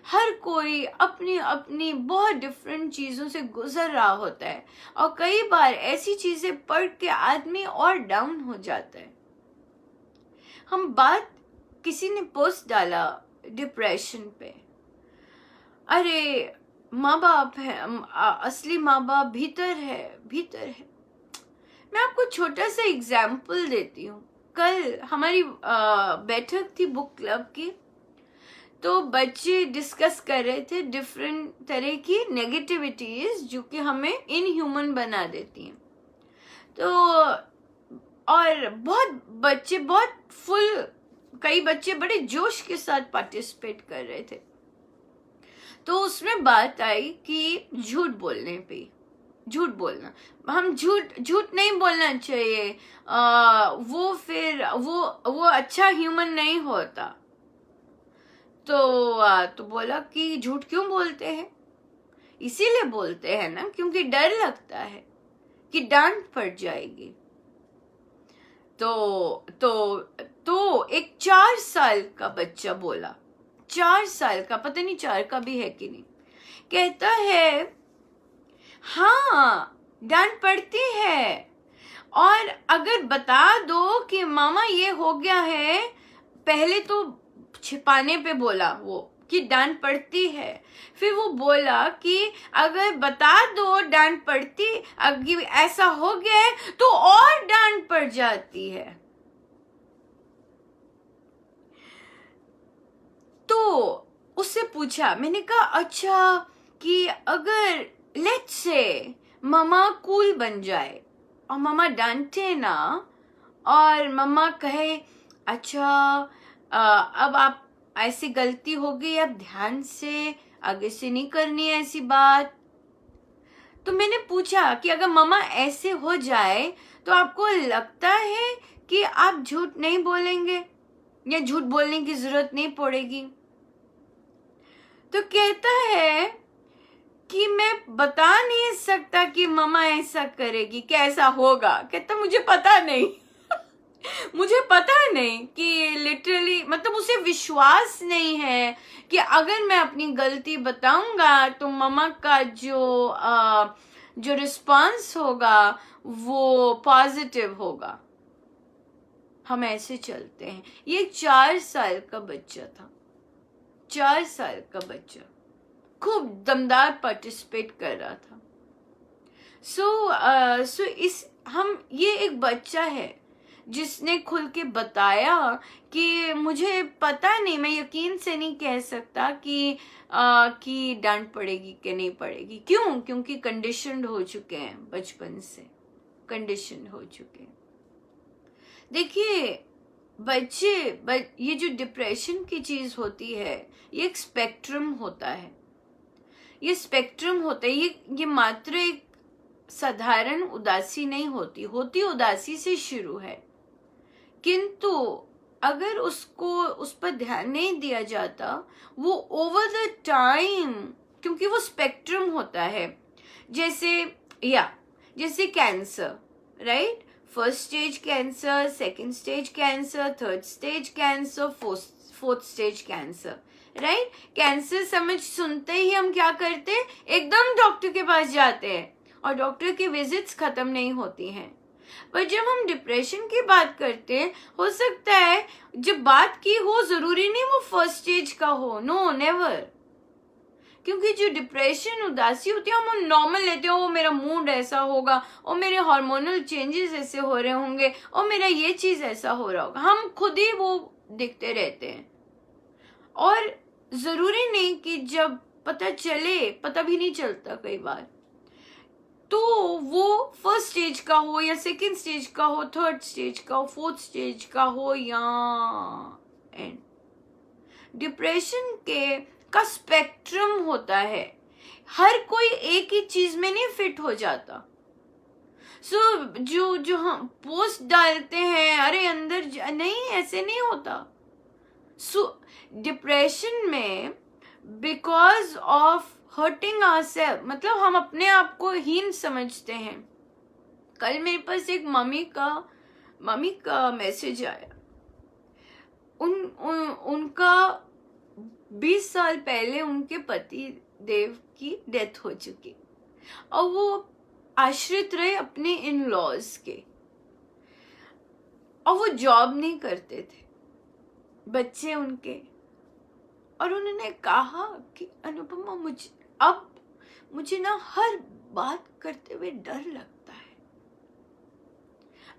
A: हर कोई अपनी अपनी बहुत डिफरेंट चीजों से गुजर रहा होता है, और कई बार ऐसी चीजें पढ़ के आदमी और डाउन हो जाता है। किसी ने पोस्ट डाला डिप्रेशन पे, अरे माँ बाप है, असली माँ बाप भीतर है। मैं आपको छोटा सा एग्जाम्पल देती हूँ। कल हमारी बैठक थी बुक क्लब की, तो बच्चे डिस्कस कर रहे थे डिफरेंट तरह की नेगेटिविटीज जो कि हमें इनह्यूमन बना देती हैं। तो और कई बच्चे बड़े जोश के साथ पार्टिसिपेट कर रहे थे। तो उसमें बात आई कि झूठ बोलना, हम झूठ नहीं बोलना चाहिए, वो अच्छा ह्यूमन नहीं होता। तो बोला कि झूठ क्यों बोलते हैं? इसीलिए बोलते हैं ना क्योंकि डर लगता है कि डांट पड़ जाएगी। तो एक 4 साल का बच्चा बोला, 4 साल का, पता नहीं 4 का भी है कि नहीं, कहता है हाँ डांट पड़ती है, और अगर बता दो कि मामा ये हो गया है, पहले तो छिपाने पे बोला वो कि डांट पड़ती है, फिर वो बोला कि अगर बता दो डांट पड़ती, अगर ऐसा हो गया है तो और डांट पड़ जाती है। तो उससे पूछा, मैंने कहा अच्छा कि अगर लेट्स से मामा कूल बन जाए और मामा डांटे ना, और मम्मा कहे अच्छा अब आप ऐसी गलती हो गई, अब ध्यान से आगे से नहीं करनी है ऐसी बात। तो मैंने पूछा कि अगर मम्मा ऐसे हो जाए तो आपको लगता है कि आप झूठ नहीं बोलेंगे या झूठ बोलने की जरूरत नहीं पड़ेगी? तो कहता है कि मैं बता नहीं सकता कि मम्मा ऐसा करेगी, कैसा होगा। कहता मुझे पता नहीं मुझे पता नहीं कि लिटरली, मतलब उसे विश्वास नहीं है कि अगर मैं अपनी गलती बताऊंगा तो मम्मा का जो रिस्पॉन्स होगा वो पॉजिटिव होगा। हम ऐसे चलते हैं। ये 4 साल का बच्चा था, 4 साल का बच्चा खूब दमदार पार्टिसिपेट कर रहा था। ये एक बच्चा है जिसने खुल के बताया कि मुझे पता नहीं, मैं यकीन से नहीं कह सकता कि डांट पड़ेगी कि नहीं पड़ेगी। क्यों? क्योंकि कंडीशनड हो चुके हैं, बचपन से कंडीशन हो चुके हैं। देखिए ये जो डिप्रेशन की चीज होती है, ये एक स्पेक्ट्रम होता है, ये स्पेक्ट्रम होता है। ये मात्र एक साधारण उदासी नहीं होती, उदासी से शुरू है, किंतु अगर उस पर ध्यान नहीं दिया जाता, वो ओवर द टाइम, क्योंकि वो स्पेक्ट्रम होता है, जैसे cancer, right? First stage cancer, second stage cancer, third stage cancer, fourth stage cancer, right? Cancer सुनते ही हम क्या करते हैं? एकदम डॉक्टर के पास जाते हैं, और डॉक्टर की विजिट्स खत्म नहीं होती हैं। पर जब हम डिप्रेशन की बात करते हैं, हो सकता है जब बात की हो, जरूरी नहीं वो फर्स्ट स्टेज का हो, नो नेवर। क्योंकि जो डिप्रेशन, उदासी होती है, हम नॉर्मल लेते हो, वो मेरा मूड ऐसा होगा, और मेरे हार्मोनल चेंजेस ऐसे हो रहे होंगे, और मेरा ये चीज ऐसा हो रहा होगा, हम खुद ही वो देखते रहते हैं। और जरूरी नहीं कि जब पता भी नहीं चलता कई बार, तो वो फर्स्ट स्टेज का हो या सेकंड स्टेज का हो, थर्ड स्टेज का हो, फोर्थ स्टेज का हो या एंड। डिप्रेशन का स्पेक्ट्रम होता है, हर कोई एक ही चीज में नहीं फिट हो जाता। जो हम पोस्ट डालते हैं, अरे अंदर नहीं, ऐसे नहीं होता। डिप्रेशन में बिकॉज ऑफ हर्टिंग आवरसेल्फ, मतलब हम अपने आप को हीन समझते हैं। कल मेरे पास एक मम्मी का मैसेज आया। उनका 20 साल पहले उनके पति देव की डेथ हो चुकी, और वो आश्रित रहे अपने इन लॉज के, और वो जॉब नहीं करते थे, बच्चे उनके। और उन्होंने कहा कि अनुपमा, मुझे ना हर बात करते हुए डर लगता है।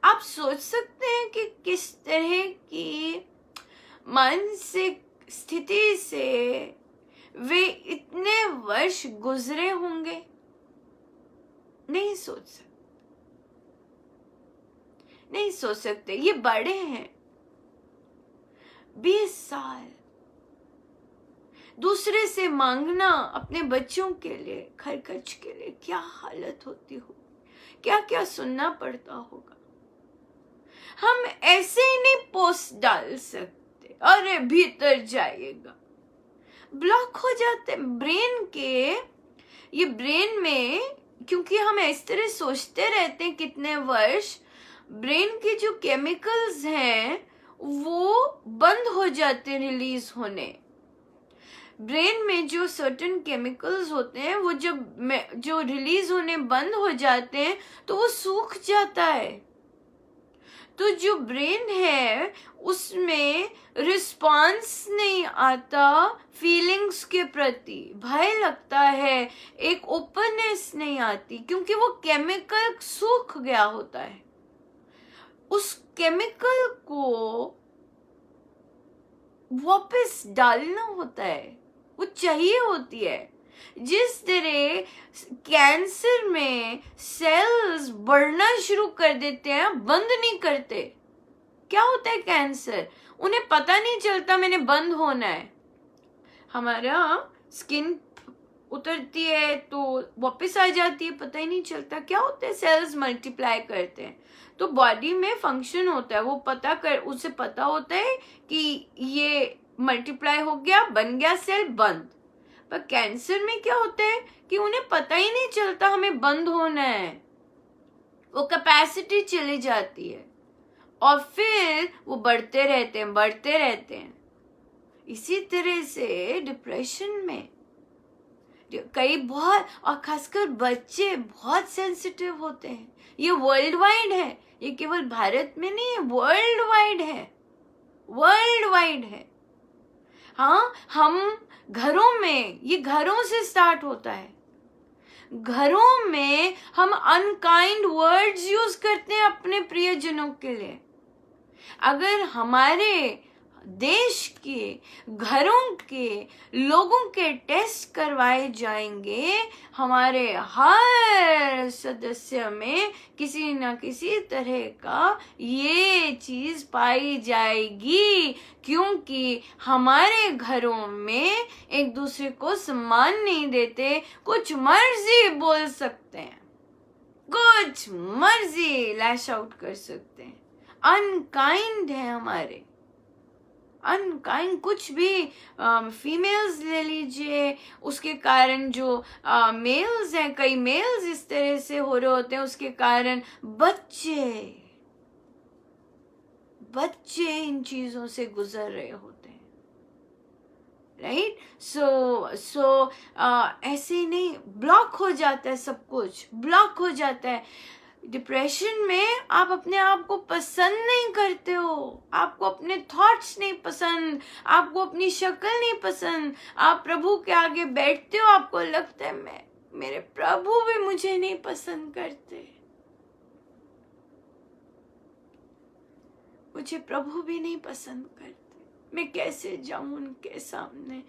A: आप सोच सकते हैं कि किस तरह की मानसिक स्थिति से वे इतने वर्ष गुजरे होंगे। नहीं सोच सकते। ये बड़े हैं, 20 साल दूसरे से मांगना अपने बच्चों के लिए, खर्च के लिए, क्या हालत होती हो, क्या क्या सुनना पड़ता होगा। हम ऐसे ही नहीं पोस्ट डाल सकते, अरे भीतर जाइएगा, ब्लॉक हो जाते ब्रेन के। ये ब्रेन में, क्योंकि हम इस तरह सोचते रहते हैं कितने वर्ष, ब्रेन के जो केमिकल्स हैं वो बंद हो जाते हैं रिलीज होने। ब्रेन में जो सर्टेन केमिकल्स होते हैं वो जो रिलीज होने बंद हो जाते हैं तो वो सूख जाता है। तो जो ब्रेन है उसमें रिस्पॉन्स नहीं आता फीलिंग्स के प्रति, भय लगता है, एक ओपननेस नहीं आती, क्योंकि वो केमिकल सूख गया होता है। उस केमिकल को वापस डालना होता है, वो चाहिए होती है। जिस तरह कैंसर में सेल्स बढ़ना शुरू कर देते हैं, बंद नहीं करते, क्या होता है कैंसर, उन्हें पता नहीं चलता मैंने बंद होना है। हमारा स्किन उतरती है तो वापस आ जाती है, पता ही नहीं चलता क्या होता है, सेल्स मल्टीप्लाई करते हैं। तो बॉडी में फंक्शन होता है, वो उसे पता होता है कि ये मल्टीप्लाई हो गया, बन गया सेल, बंद। पर कैंसर में क्या होता है कि उन्हें पता ही नहीं चलता हमें बंद होना है, वो कैपेसिटी चली जाती है और फिर वो बढ़ते रहते हैं। इसी तरह से डिप्रेशन में कई बहुत, और खासकर बच्चे बहुत सेंसिटिव होते हैं। ये वर्ल्ड वाइड है, ये केवल भारत में नहीं है, वर्ल्ड वाइड है। हाँ, हम घरों में, ये घरों से स्टार्ट होता है। घरों में हम अनकाइंड वर्ड्स यूज करते हैं अपने प्रियजनों के लिए। अगर हमारे देश के घरों के लोगों के टेस्ट करवाए जाएंगे, हमारे हर सदस्य में किसी न किसी तरह का ये चीज पाई जाएगी, क्योंकि हमारे घरों में एक दूसरे को सम्मान नहीं देते, कुछ मर्जी बोल सकते हैं, कुछ मर्जी लैश आउट कर सकते हैं, अनकाइंड है हमारे, अनकाइंड कुछ भी। फीमेल्स ले लीजिए, उसके कारण जो मेल्स हैं, कई मेल्स इस तरह से हो रहे होते हैं, उसके कारण बच्चे इन चीजों से गुजर रहे होते हैं, राइट। सो ऐसे ही नहीं, ब्लॉक हो जाता है, सब कुछ ब्लॉक हो जाता है। डिप्रेशन में आप अपने आप को पसंद नहीं करते हो, आपको अपने थॉट्स नहीं पसंद, आपको अपनी शक्ल नहीं पसंद, आप प्रभु के आगे बैठते हो, आपको लगता है मेरे प्रभु भी मुझे नहीं पसंद करते, मुझे प्रभु भी नहीं पसंद करते, मैं कैसे जाऊं उनके सामने,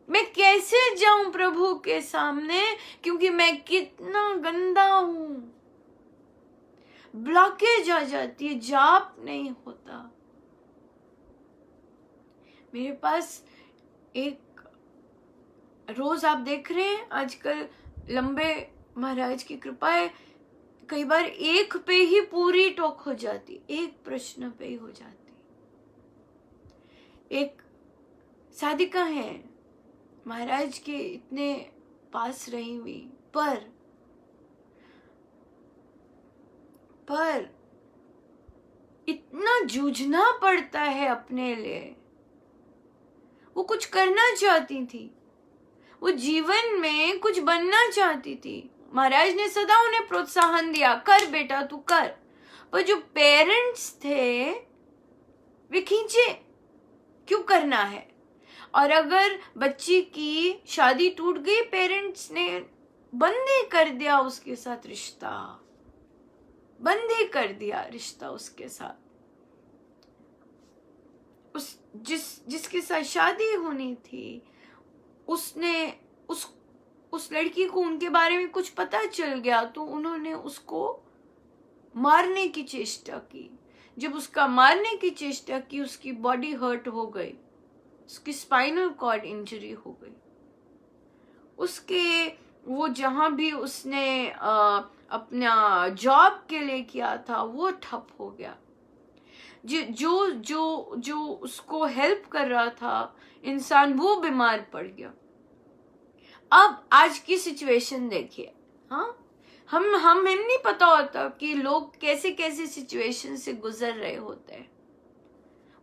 A: मैं कैसे जाऊं प्रभु के सामने, क्योंकि मैं कितना गंदा हूं। ब्लॉकेज आ जाती है, जाप नहीं होता। मेरे पास एक रोज आप देख रहे हैं आजकल लंबे महाराज की कृपा है, कई बार एक पे ही पूरी टॉक हो जाती, एक प्रश्न पे ही हो जाती। एक साधिका है, महाराज के इतने पास रही हुई, पर इतना जूझना पड़ता है अपने लिए। वो कुछ करना चाहती थी, वो जीवन में कुछ बनना चाहती थी, महाराज ने सदा उन्हें प्रोत्साहन दिया, कर बेटा तू कर। पर जो पेरेंट्स थे वे खींचे, क्यों करना है। और अगर बच्ची की शादी टूट गई, पेरेंट्स ने बंद ही कर दिया उसके साथ रिश्ता, बंद ही कर दिया रिश्ता उसके साथ। जिसके साथ शादी होनी थी, उसने उस लड़की को उनके बारे में कुछ पता चल गया तो उन्होंने उसको मारने की चेष्टा की। जब उसका मारने की चेष्टा की, उसकी बॉडी हर्ट हो गई, उसकी स्पाइनल कॉर्ड इंजरी हो गई, उसके वो जहां भी उसने अपना जॉब के लिए किया था वो ठप हो गया। जो उसको हेल्प कर रहा था इंसान, वो बीमार पड़ गया। अब आज की सिचुएशन देखिए, हाँ, हम नहीं पता होता कि लोग कैसे कैसे सिचुएशन से गुजर रहे होते हैं।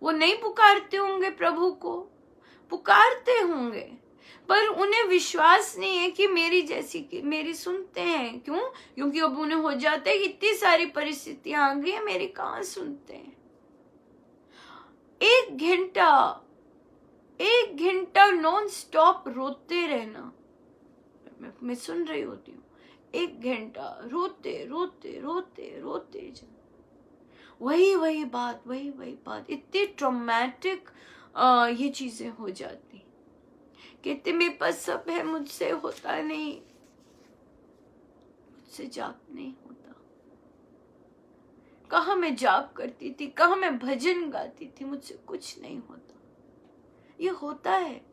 A: वो नहीं पुकारते होंगे प्रभु को, पुकारते होंगे, पर उन्हें विश्वास नहीं है कि मेरी जैसी की मेरी सुनते हैं। क्यों? क्योंकि अब उन्हें हो जाता है कि इतनी सारी परिस्थितियां आ गई है, मेरी कहाँ सुनते हैं। एक घंटा नॉन स्टॉप रोते रहना, मैं सुन रही होती हूँ, 1 घंटा रोते रोते रोते रोते जा, वही बात, इतनी ट्रॉमेटिक ये चीजें हो जाती। कहते मेरे पास सब है, मुझसे होता नहीं, मुझसे जाप नहीं होता। कहाँ मैं जाप करती थी, कहाँ मैं भजन गाती थी, मुझसे कुछ नहीं होता। ये होता है।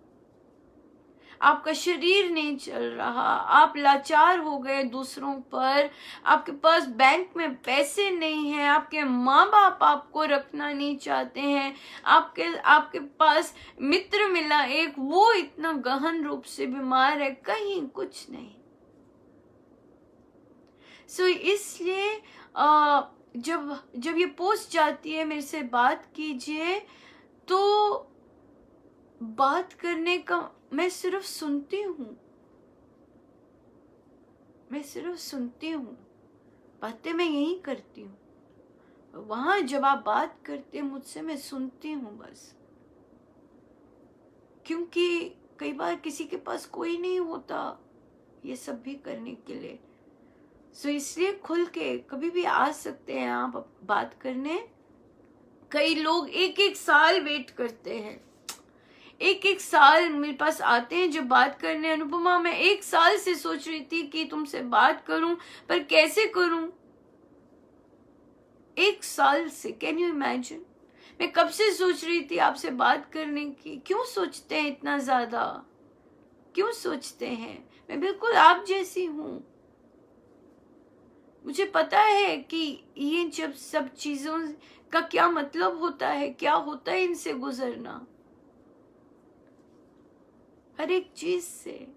A: आपका शरीर नहीं चल रहा, आप लाचार हो गए दूसरों पर, आपके पास बैंक में पैसे नहीं है, आपके माँ बाप आपको रखना नहीं चाहते हैं, आपके पास मित्र मिला एक, वो इतना गहन रूप से बीमार है, कहीं कुछ नहीं। इसलिए जब ये पोस्ट जाती है मेरे से बात कीजिए, तो बात करने का मैं सिर्फ सुनती हूँ, बातें मैं यही करती हूँ। वहां जब आप बात करते हैं मुझसे, मैं सुनती हूँ बस, क्योंकि कई बार किसी के पास कोई नहीं होता ये सब भी करने के लिए। इसलिए खुल के कभी भी आ सकते हैं आप बात करने। कई लोग 1-1 साल वेट करते हैं, 1-1 साल मेरे पास आते हैं जब बात करने, अनुपमा मैं 1 साल से सोच रही थी कि तुमसे बात करूं, पर कैसे करूं। 1 साल से, कैन यू इमेजिन? मैं कब से सोच रही थी आपसे बात करने की। क्यों सोचते हैं इतना ज्यादा, क्यों सोचते हैं? मैं बिल्कुल आप जैसी हूं। मुझे पता है कि ये जब सब चीजों का क्या मतलब होता है, क्या होता है इनसे गुजरना, हर एक चीज से।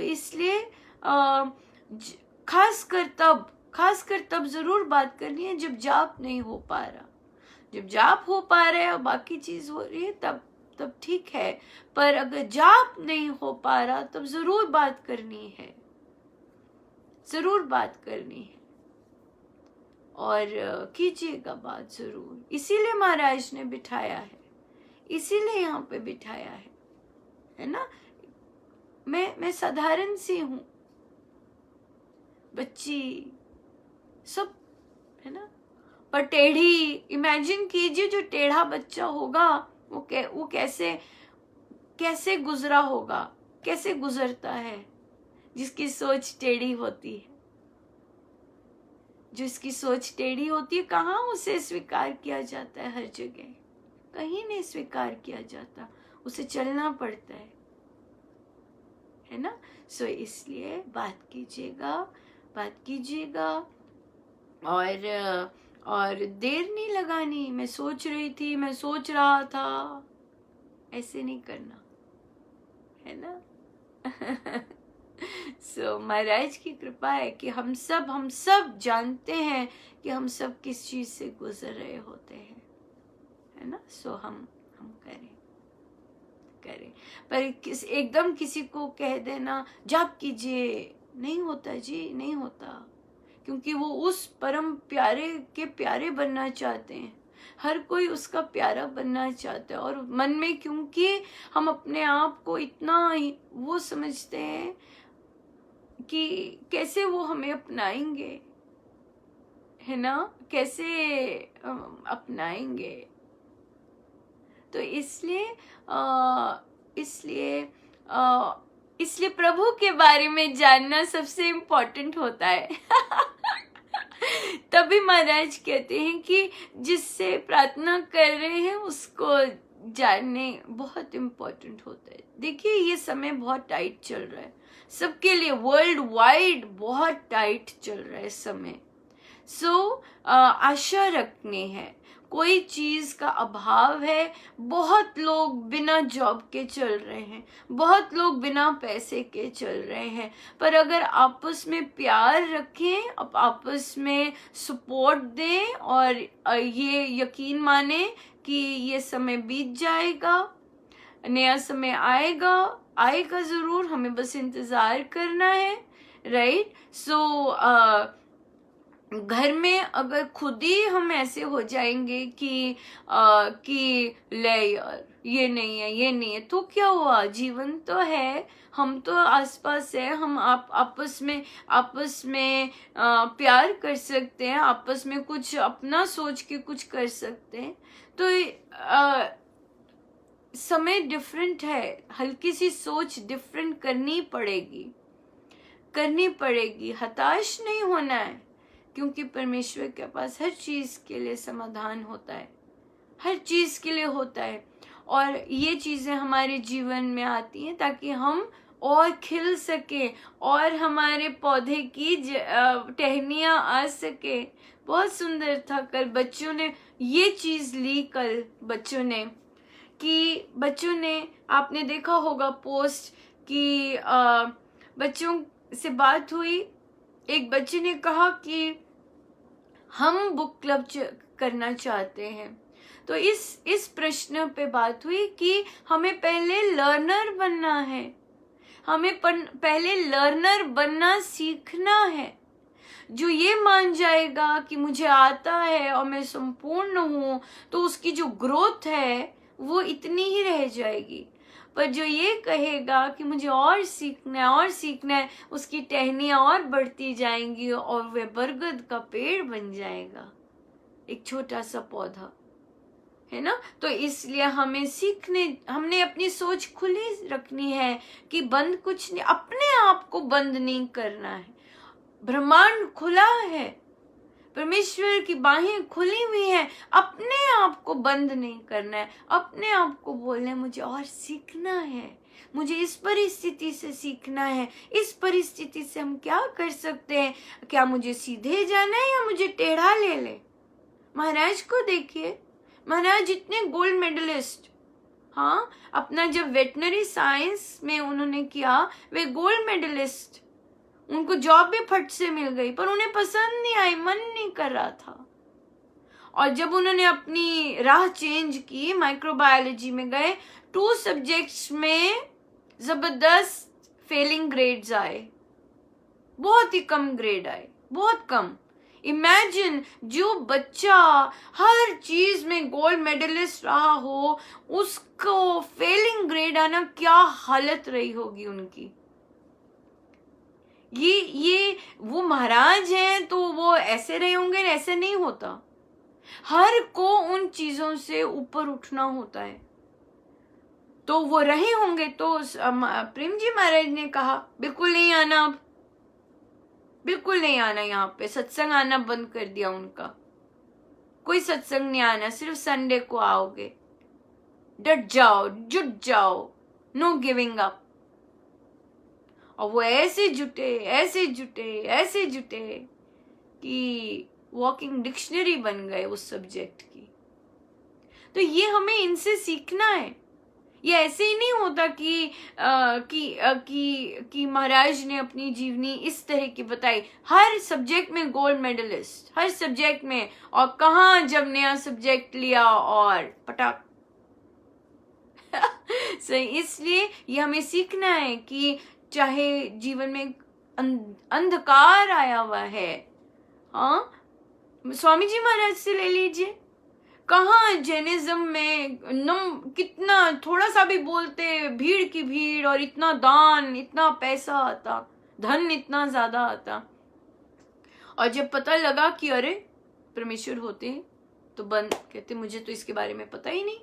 A: इसलिए खासकर तब जरूर बात करनी है जब जाप नहीं हो पा रहा। जब जाप हो पा रहा है और बाकी चीज हो रही है, तब ठीक है, पर अगर जाप नहीं हो पा रहा तब जरूर बात करनी है, और कीजिएगा बात जरूर। इसीलिए महाराज ने बिठाया है, इसीलिए यहाँ पे बिठाया है ना। मैं साधारण सी हूँ, बच्ची सब, है ना, पर टेढ़ी। इमेजिन कीजिए जो टेढ़ा बच्चा होगा वो कैसे गुजरा होगा, कैसे गुजरता है। जिसकी सोच टेढ़ी होती है, जिसकी सोच टेढ़ी होती है, कहाँ उसे स्वीकार किया जाता है? हर जगह कहीं नहीं स्वीकार किया जाता, उसे चलना पड़ता है ना। इसलिए बात कीजिएगा और देर नहीं लगानी। मैं सोच रही थी, मैं सोच रहा था, ऐसे नहीं करना, है ना। महाराज की कृपा है कि हम सब जानते हैं कि हम सब किस चीज से गुजर रहे होते हैं, है ना। हम करें, पर एकदम किसी को कह देना जाप कीजिए, नहीं होता जी, नहीं होता, क्योंकि वो उस परम प्यारे के प्यारे बनना चाहते हैं। हर कोई उसका प्यारा बनना चाहता है, और मन में क्योंकि हम अपने आप को इतना वो समझते हैं कि कैसे वो हमें अपनाएंगे, है ना, कैसे अपनाएंगे। तो इसलिए प्रभु के बारे में जानना सबसे इम्पोर्टेंट होता है। तभी महाराज कहते हैं कि जिससे प्रार्थना कर रहे हैं उसको जानने बहुत इम्पोर्टेंट होता है। देखिए ये समय बहुत टाइट चल रहा है सबके लिए, वर्ल्ड वाइड बहुत टाइट चल रहा है समय। आशा रखनी है, कोई चीज का अभाव है। बहुत लोग बिना जॉब के चल रहे हैं, बहुत लोग बिना पैसे के चल रहे हैं, पर अगर आपस में प्यार रखें, आपस में सपोर्ट दें और ये यकीन माने कि ये समय बीत जाएगा, नया समय आएगा, आएगा जरूर, हमें बस इंतजार करना है, राइट। सो घर में अगर खुद ही हम ऐसे हो जाएंगे कि ले यार ये नहीं है, ये नहीं है, तो क्या हुआ? जीवन तो है, हम तो आसपास है, हम आपस में प्यार कर सकते हैं, आपस में कुछ अपना सोच के कुछ कर सकते हैं। तो समय डिफरेंट है, हल्की सी सोच डिफरेंट करनी पड़ेगी। हताश नहीं होना है, क्योंकि परमेश्वर के पास हर चीज के लिए समाधान होता है, हर चीज के लिए होता है। और ये चीजें हमारे जीवन में आती हैं ताकि हम और खिल सके और हमारे पौधे की टहनियां आ सके। बहुत सुंदर था, कल बच्चों ने ये चीज ली, कल बच्चों ने आपने देखा होगा पोस्ट कि बच्चों से बात हुई, एक बच्चे ने कहा कि हम बुक क्लब करना चाहते हैं। तो इस प्रश्न पे बात हुई कि हमें पहले लर्नर बनना है, हमें पहले लर्नर बनना सीखना है। जो ये मान जाएगा कि मुझे आता है और मैं संपूर्ण हूं, तो उसकी जो ग्रोथ है वो इतनी ही रह जाएगी। पर जो ये कहेगा कि मुझे और सीखना है, उसकी टहनियां और बढ़ती जाएंगी और वह बरगद का पेड़ बन जाएगा, एक छोटा सा पौधा, है ना। तो इसलिए हमने अपनी सोच खुली रखनी है कि बंद कुछ नहीं, अपने आप को बंद नहीं करना है। ब्रह्मांड खुला है, परमेश्वर की बाहें खुली हुई हैं, अपने आप को बंद नहीं करना है। अपने आप को बोलना है मुझे और सीखना है, मुझे इस परिस्थिति से सीखना है। इस परिस्थिति से हम क्या कर सकते हैं? क्या मुझे सीधे जाना है या मुझे टेढ़ा ले? महाराज को देखिए, महाराज इतने गोल्ड मेडलिस्ट, हाँ, अपना जब वेटनरी साइंस में उन्होंने किया, वे गोल्ड मेडलिस्ट, उनको जॉब भी फट से मिल गई, पर उन्हें पसंद नहीं आई, मन नहीं कर रहा था। और जब उन्होंने अपनी राह चेंज की, माइक्रोबायोलॉजी में गए, 2 सब्जेक्ट्स में जबरदस्त फेलिंग ग्रेड्स आए, बहुत ही कम ग्रेड आए, बहुत कम। इमेजिन, जो बच्चा हर चीज में गोल्ड मेडलिस्ट रहा हो, उसको फेलिंग ग्रेड आना, क्या हालत रही होगी उनकी। ये वो महाराज हैं तो वो ऐसे रहे होंगे? ऐसे नहीं होता, हर को उन चीजों से ऊपर उठना होता है। तो वो रहे होंगे। तो प्रेम जी महाराज ने कहा बिल्कुल नहीं आना, अब बिल्कुल नहीं आना, यहाँ पे सत्संग आना बंद कर दिया उनका, कोई सत्संग नहीं आना, सिर्फ संडे को आओगे, डट जाओ, जुट जाओ, नो गिविंग अप। और वो ऐसे जुटे कि वॉकिंग डिक्शनरी बन गए उस सब्जेक्ट की। तो ये हमें इनसे सीखना है। ये ऐसे ही नहीं होता कि महाराज ने अपनी जीवनी इस तरह की बताई, हर सब्जेक्ट में गोल्ड मेडलिस्ट, हर सब्जेक्ट में, और कहाँ जब नया सब्जेक्ट लिया और पटाख। सही, इसलिए ये हमें सीखना है कि चाहे जीवन में अंधकार आया हुआ है, हाँ, स्वामी जी महाराज से ले लीजिए, कहाँ जैनिज्म में कितना थोड़ा सा भी बोलते, भीड़ की भीड़, और इतना दान, इतना पैसा आता, धन इतना ज्यादा आता, और जब पता लगा कि अरे परमेश्वर होते हैं, तो बंद, कहते मुझे तो इसके बारे में पता ही नहीं।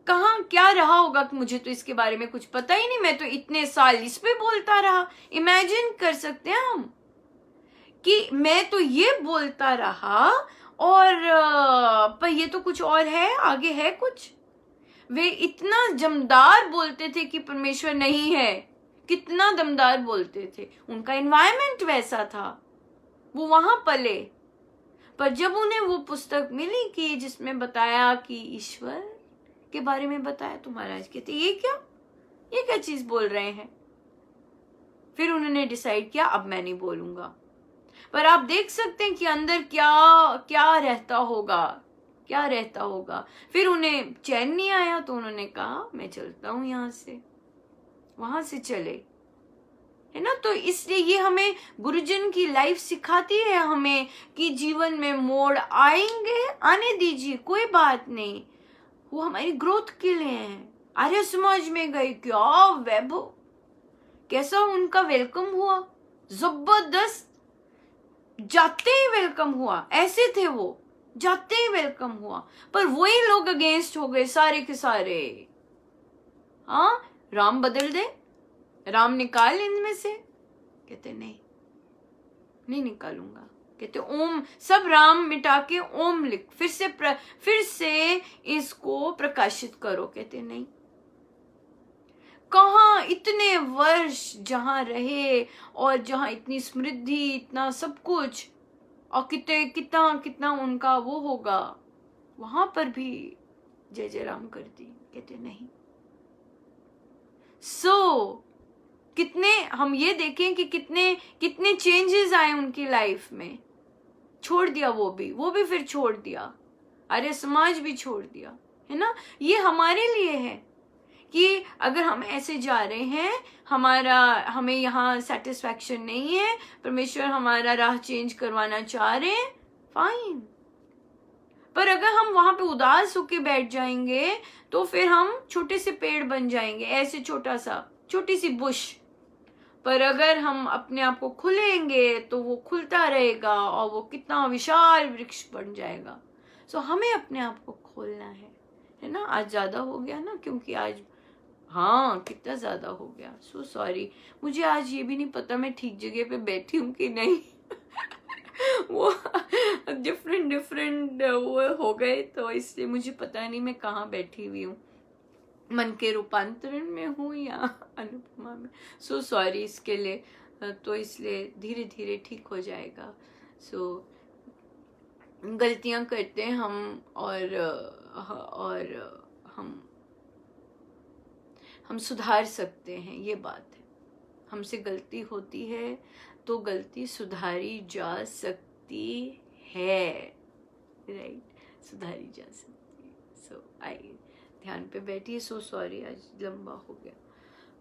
A: कहाँ क्या रहा होगा कि मुझे तो इसके बारे में कुछ पता ही नहीं, मैं तो इतने साल इस पे बोलता रहा। इमेजिन कर सकते हैं हम कि मैं तो ये बोलता रहा और पर ये तो कुछ और है, आगे है कुछ। वे इतना दमदार बोलते थे कि परमेश्वर नहीं है, कितना दमदार बोलते थे, उनका एनवायरनमेंट वैसा था, वो वहां पले। पर जब उन्हें वो पुस्तक मिली कि जिसमें बताया कि ईश्वर के बारे में बताया, तो महाराज कहते ये क्या चीज बोल रहे हैं। फिर उन्होंने डिसाइड किया अब मैं नहीं बोलूंगा। पर आप देख सकते हैं कि अंदर क्या क्या रहता होगा। फिर उन्हें चैन नहीं आया तो उन्होंने कहा मैं चलता हूं यहां से, वहां से चले, है ना। तो इसलिए ये हमें गुरुजन की लाइफ सिखाती है हमें कि जीवन में मोड़ आएंगे, आने दीजिए, कोई बात नहीं, वो हमारी ग्रोथ के लिए हैं। आर्य समाज में गए, क्या वैभव, कैसा उनका वेलकम हुआ, जबरदस्त, जाते ही वेलकम हुआ, ऐसे थे वो, जाते ही वेलकम हुआ। पर वही लोग अगेंस्ट हो गए सारे के सारे। हाँ, राम बदल दे, राम निकाल इनमें से। कहते नहीं निकालूंगा। कहते ओम, सब राम मिटा के ओम लिख, फिर से इसको प्रकाशित करो। कहते नहीं। कहाँ इतने वर्ष जहां रहे और जहां इतनी समृद्धि, इतना सब कुछ, और कितना उनका वो होगा, वहां पर भी जय जय राम कर दी। कहते नहीं। कितने हम ये देखें कि कितने चेंजेस आए उनकी लाइफ में। छोड़ दिया वो भी फिर छोड़ दिया, आर्य समाज भी छोड़ दिया, है ना। ये हमारे लिए है कि अगर हम ऐसे जा रहे हैं, हमें यहाँ सेटिस्फैक्शन नहीं है, परमेश्वर हमारा राह चेंज करवाना चाह रहे हैं, फाइन। पर अगर हम वहां पे उदास होके बैठ जाएंगे तो फिर हम छोटे से पेड़ बन जाएंगे, ऐसे छोटी सी बुश। पर अगर हम अपने आप को खुलेंगे तो वो खुलता रहेगा और वो कितना विशाल वृक्ष बन जाएगा। सो हमें अपने आप को खोलना है ना। आज ज्यादा हो गया ना, क्योंकि आज हाँ कितना ज्यादा हो गया। सो सॉरी, मुझे आज ये भी नहीं पता मैं ठीक जगह पे बैठी हूँ कि नहीं। वो डिफरेंट वो हो गए, तो इसलिए मुझे पता नहीं मैं कहाँ बैठी हुई हूँ, मन के रूपांतरण में हूँ या अनुपमा में। सो सॉरी इसके लिए। तो इसलिए धीरे धीरे ठीक हो जाएगा। सो गलतियां करते हैं हम, और हम सुधार सकते हैं, ये बात है। हमसे गलती होती है तो गलती सुधारी जा सकती है, राइट, सुधारी जा सकती है। सो आई ध्यान पे बैठिए। सो सॉरी आज लंबा हो गया,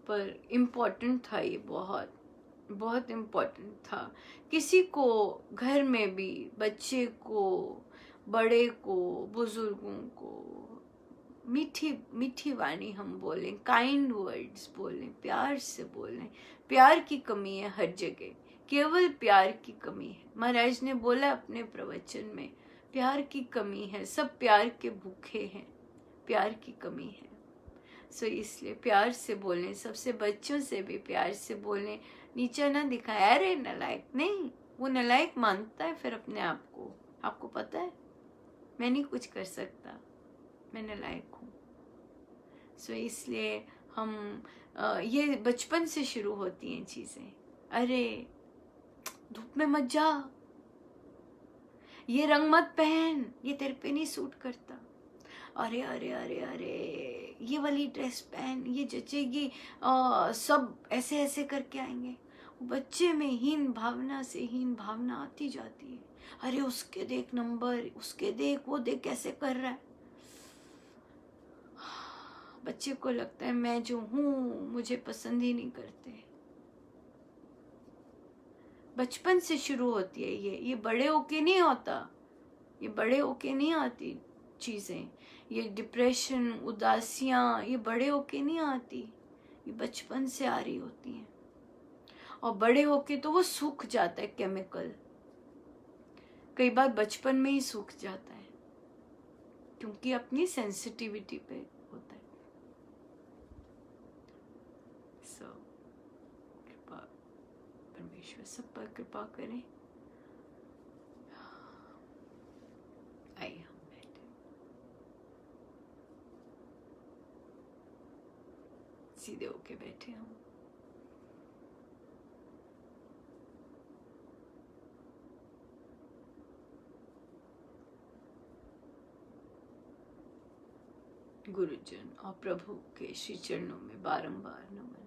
A: पर इम्पोर्टेंट था ये, बहुत बहुत इम्पोर्टेंट था। किसी को घर में भी, बच्चे को, बड़े को, बुजुर्गों को मीठी मीठी वाणी हम बोलें, काइंड वर्ड्स बोलें, प्यार से बोलें। प्यार की कमी है हर जगह, केवल प्यार की कमी है। महाराज ने बोला अपने प्रवचन में, प्यार की कमी है, सब प्यार के भूखे हैं, प्यार की कमी है। सो इसलिए प्यार से बोलें, सबसे बच्चों से भी प्यार से बोलें, नीचा ना दिखाए, अरे नलायक, नहीं, वो नलायक मानता है फिर अपने आप को। आपको पता है मैं नहीं कुछ कर सकता, मैं नलायक हूँ। सो इसलिए हम ये बचपन से शुरू होती हैं चीजें। अरे धूप में मत जा, ये रंग मत पहन, ये तेरे पे नहीं सूट करता, अरे अरे अरे अरे ये वाली ड्रेस पहन, ये जचेगी, सब ऐसे ऐसे करके आएंगे। बच्चे में हीन भावना आती जाती है। अरे उसके देख नंबर, उसके देख, वो देख कैसे कर रहा है। बच्चे को लगता है मैं जो हूं मुझे पसंद ही नहीं करते। बचपन से शुरू होती है ये बड़े होके नहीं होता, ये बड़े होके नहीं आती चीजें। ये डिप्रेशन, उदासियां, ये बड़े होके नहीं आती, ये बचपन से आ रही होती हैं। और बड़े होके तो वो सूख जाता है, केमिकल कई बार बचपन में ही सूख जाता है, क्योंकि अपनी सेंसिटिविटी पे होता है। सो कृपा, परमेश्वर सब पर कृपा करें। आइए हम बैठे, सीधे होके बैठे हम। गुरुजन और प्रभु के श्री चरणों में बारंबार नमन।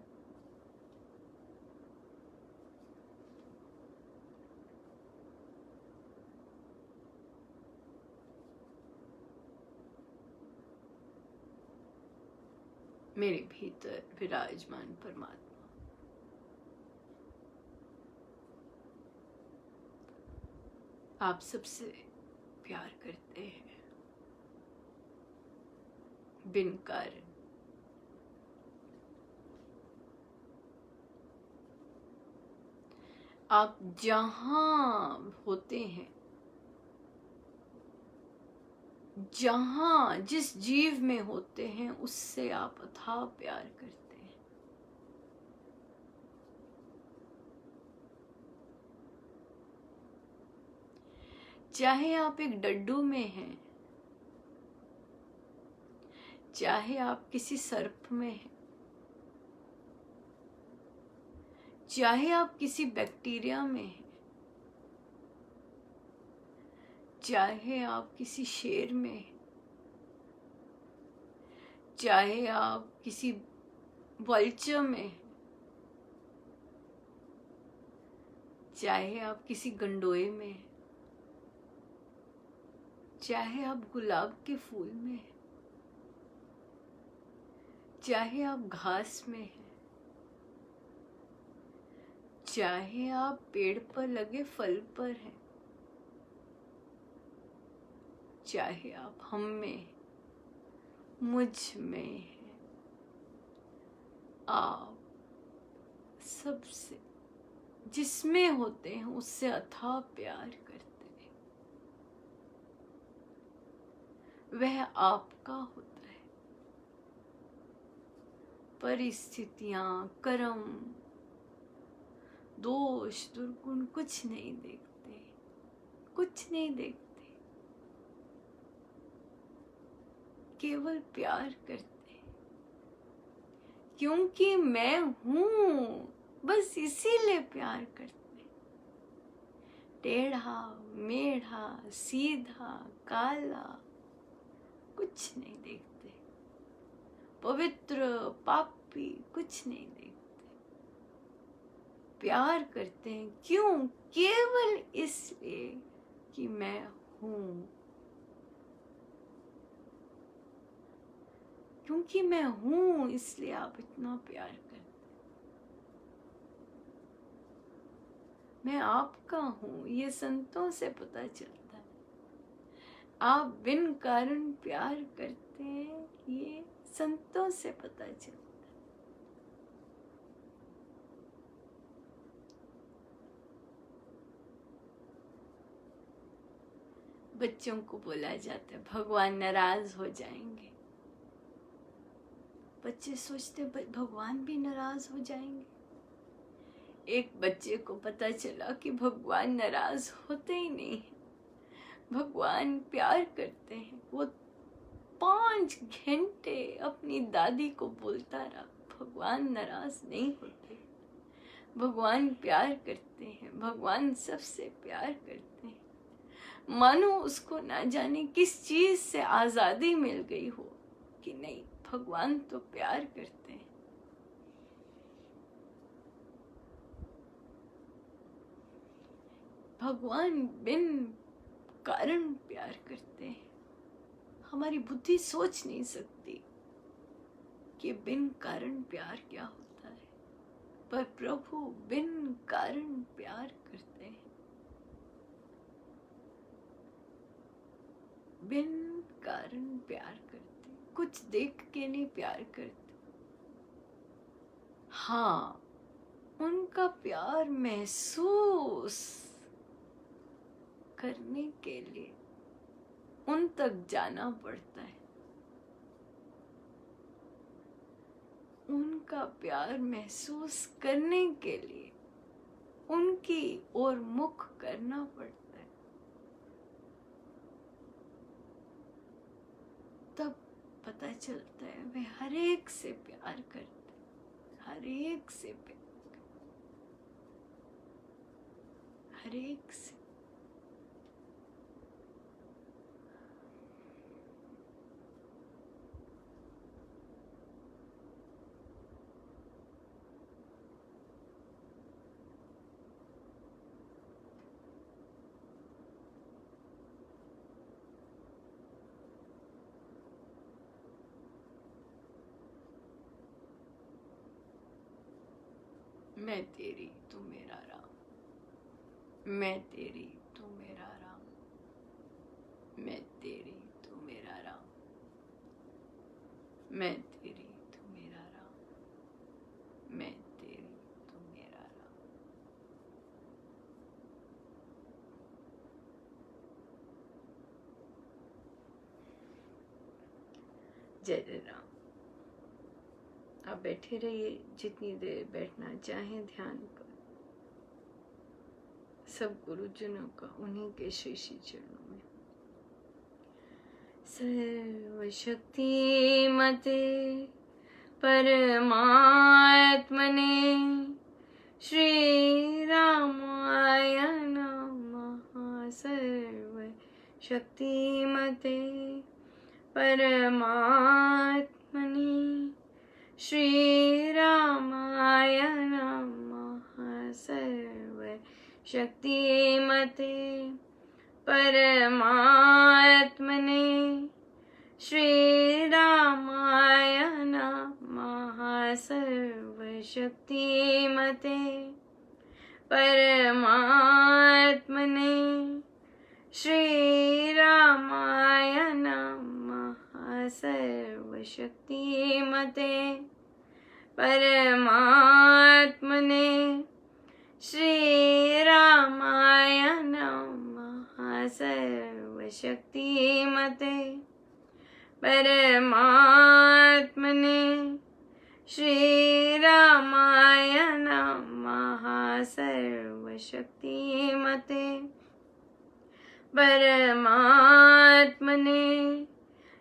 A: मेरे भीतर विराजमान परमात्मा, आप सबसे प्यार करते हैं बिन कारण। आप जहां होते हैं, जहां जिस जीव में होते हैं, उससे आप अथाह प्यार करते हैं। चाहे आप एक डड्डू में हैं, चाहे आप किसी सर्प में हैं, चाहे आप किसी बैक्टीरिया में हैं, चाहे आप किसी शेर में हैं, चाहे आप किसी वल्चर में हैं, चाहे आप किसी गंडोए में हैं, चाहे आप गुलाब के फूल में हैं, चाहे आप घास में हैं, चाहे आप पेड़ पर लगे फल पर हैं, चाहे आप हम में, मुझ में हैं, आप सबसे जिसमें होते हैं उससे अथाह प्यार करते हैं। वह आपका होता है। परिस्थितियां, कर्म, दोष, दुर्गुण कुछ नहीं देखते, कुछ नहीं देखते, केवल प्यार करते हैं। क्योंकि मैं हूं, बस इसीलिए प्यार करते हैं। टेढ़ा मेढ़ा, सीधा काला कुछ नहीं देखते, पवित्र पापी कुछ नहीं देखते। प्यार करते हैं क्यों? केवल इसलिए कि मैं हूं। क्योंकि मैं हूं इसलिए आप इतना प्यार करते हैं। मैं आपका हूं, ये संतों से पता चलता है। आप बिन कारण प्यार करते हैं, ये संतों से पता चलता है। बच्चों को बोला जाता है भगवान नाराज हो जाएंगे। बच्चे सोचते भगवान भी नाराज हो जाएंगे। एक बच्चे को पता चला कि भगवान नाराज होते ही नहीं है, भगवान प्यार करते हैं। वो 5 घंटे अपनी दादी को बोलता रहा, भगवान नाराज नहीं होते, भगवान प्यार करते हैं, भगवान सबसे प्यार करते हैं। मानो उसको ना जाने किस चीज से आजादी मिल गई हो कि नहीं, भगवान तो प्यार करते हैं। भगवान बिन कारण प्यार करते हैं। हमारी बुद्धि सोच नहीं सकती कि बिन कारण प्यार क्या होता है, पर प्रभु बिन कारण प्यार करते हैं। बिन कारण प्यार करते, कुछ देख के नहीं प्यार करते। हाँ, उनका प्यार महसूस करने के लिए उन तक जाना पड़ता है। उनका प्यार महसूस करने के लिए उनकी ओर मुख करना पड़ता है। तब पता चलता है वे हर एक से प्यार करते, हर एक से प्यार, हर एक से। मैं तेरी तू मेरा राम, मैं तेरी तू मेरा राम, मैं तेरी तू मेरा राम, मैं तेरी तू मेरा राम, मैं तेरी तू मेरा राम। जय जय राम। आप बैठे रहिए, जितनी देर बैठना चाहें ध्यान पर। सब गुरुजनों का उन्हीं के श्री श्री चरणों में। सर्वशक्तिमते परमात्मने श्रीरामाय नमः। सर्वशक्तिमते परमात्मने श्रीरामाय नमः। सर्वशक्तिमते परमात्मने श्रीरामाय नमः। सर्वशक्तिमते परमात्मने श्रीरामाय नमः। सर्वशक्तिमते परमात्मने श्रीरामाय नमः। सर्वशक्तिमते परमात्मने श्रीरामाय नमः। सर्वशक्तिमते परमात्मने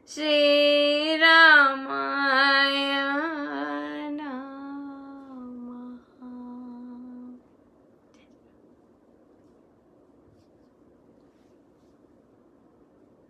A: श्री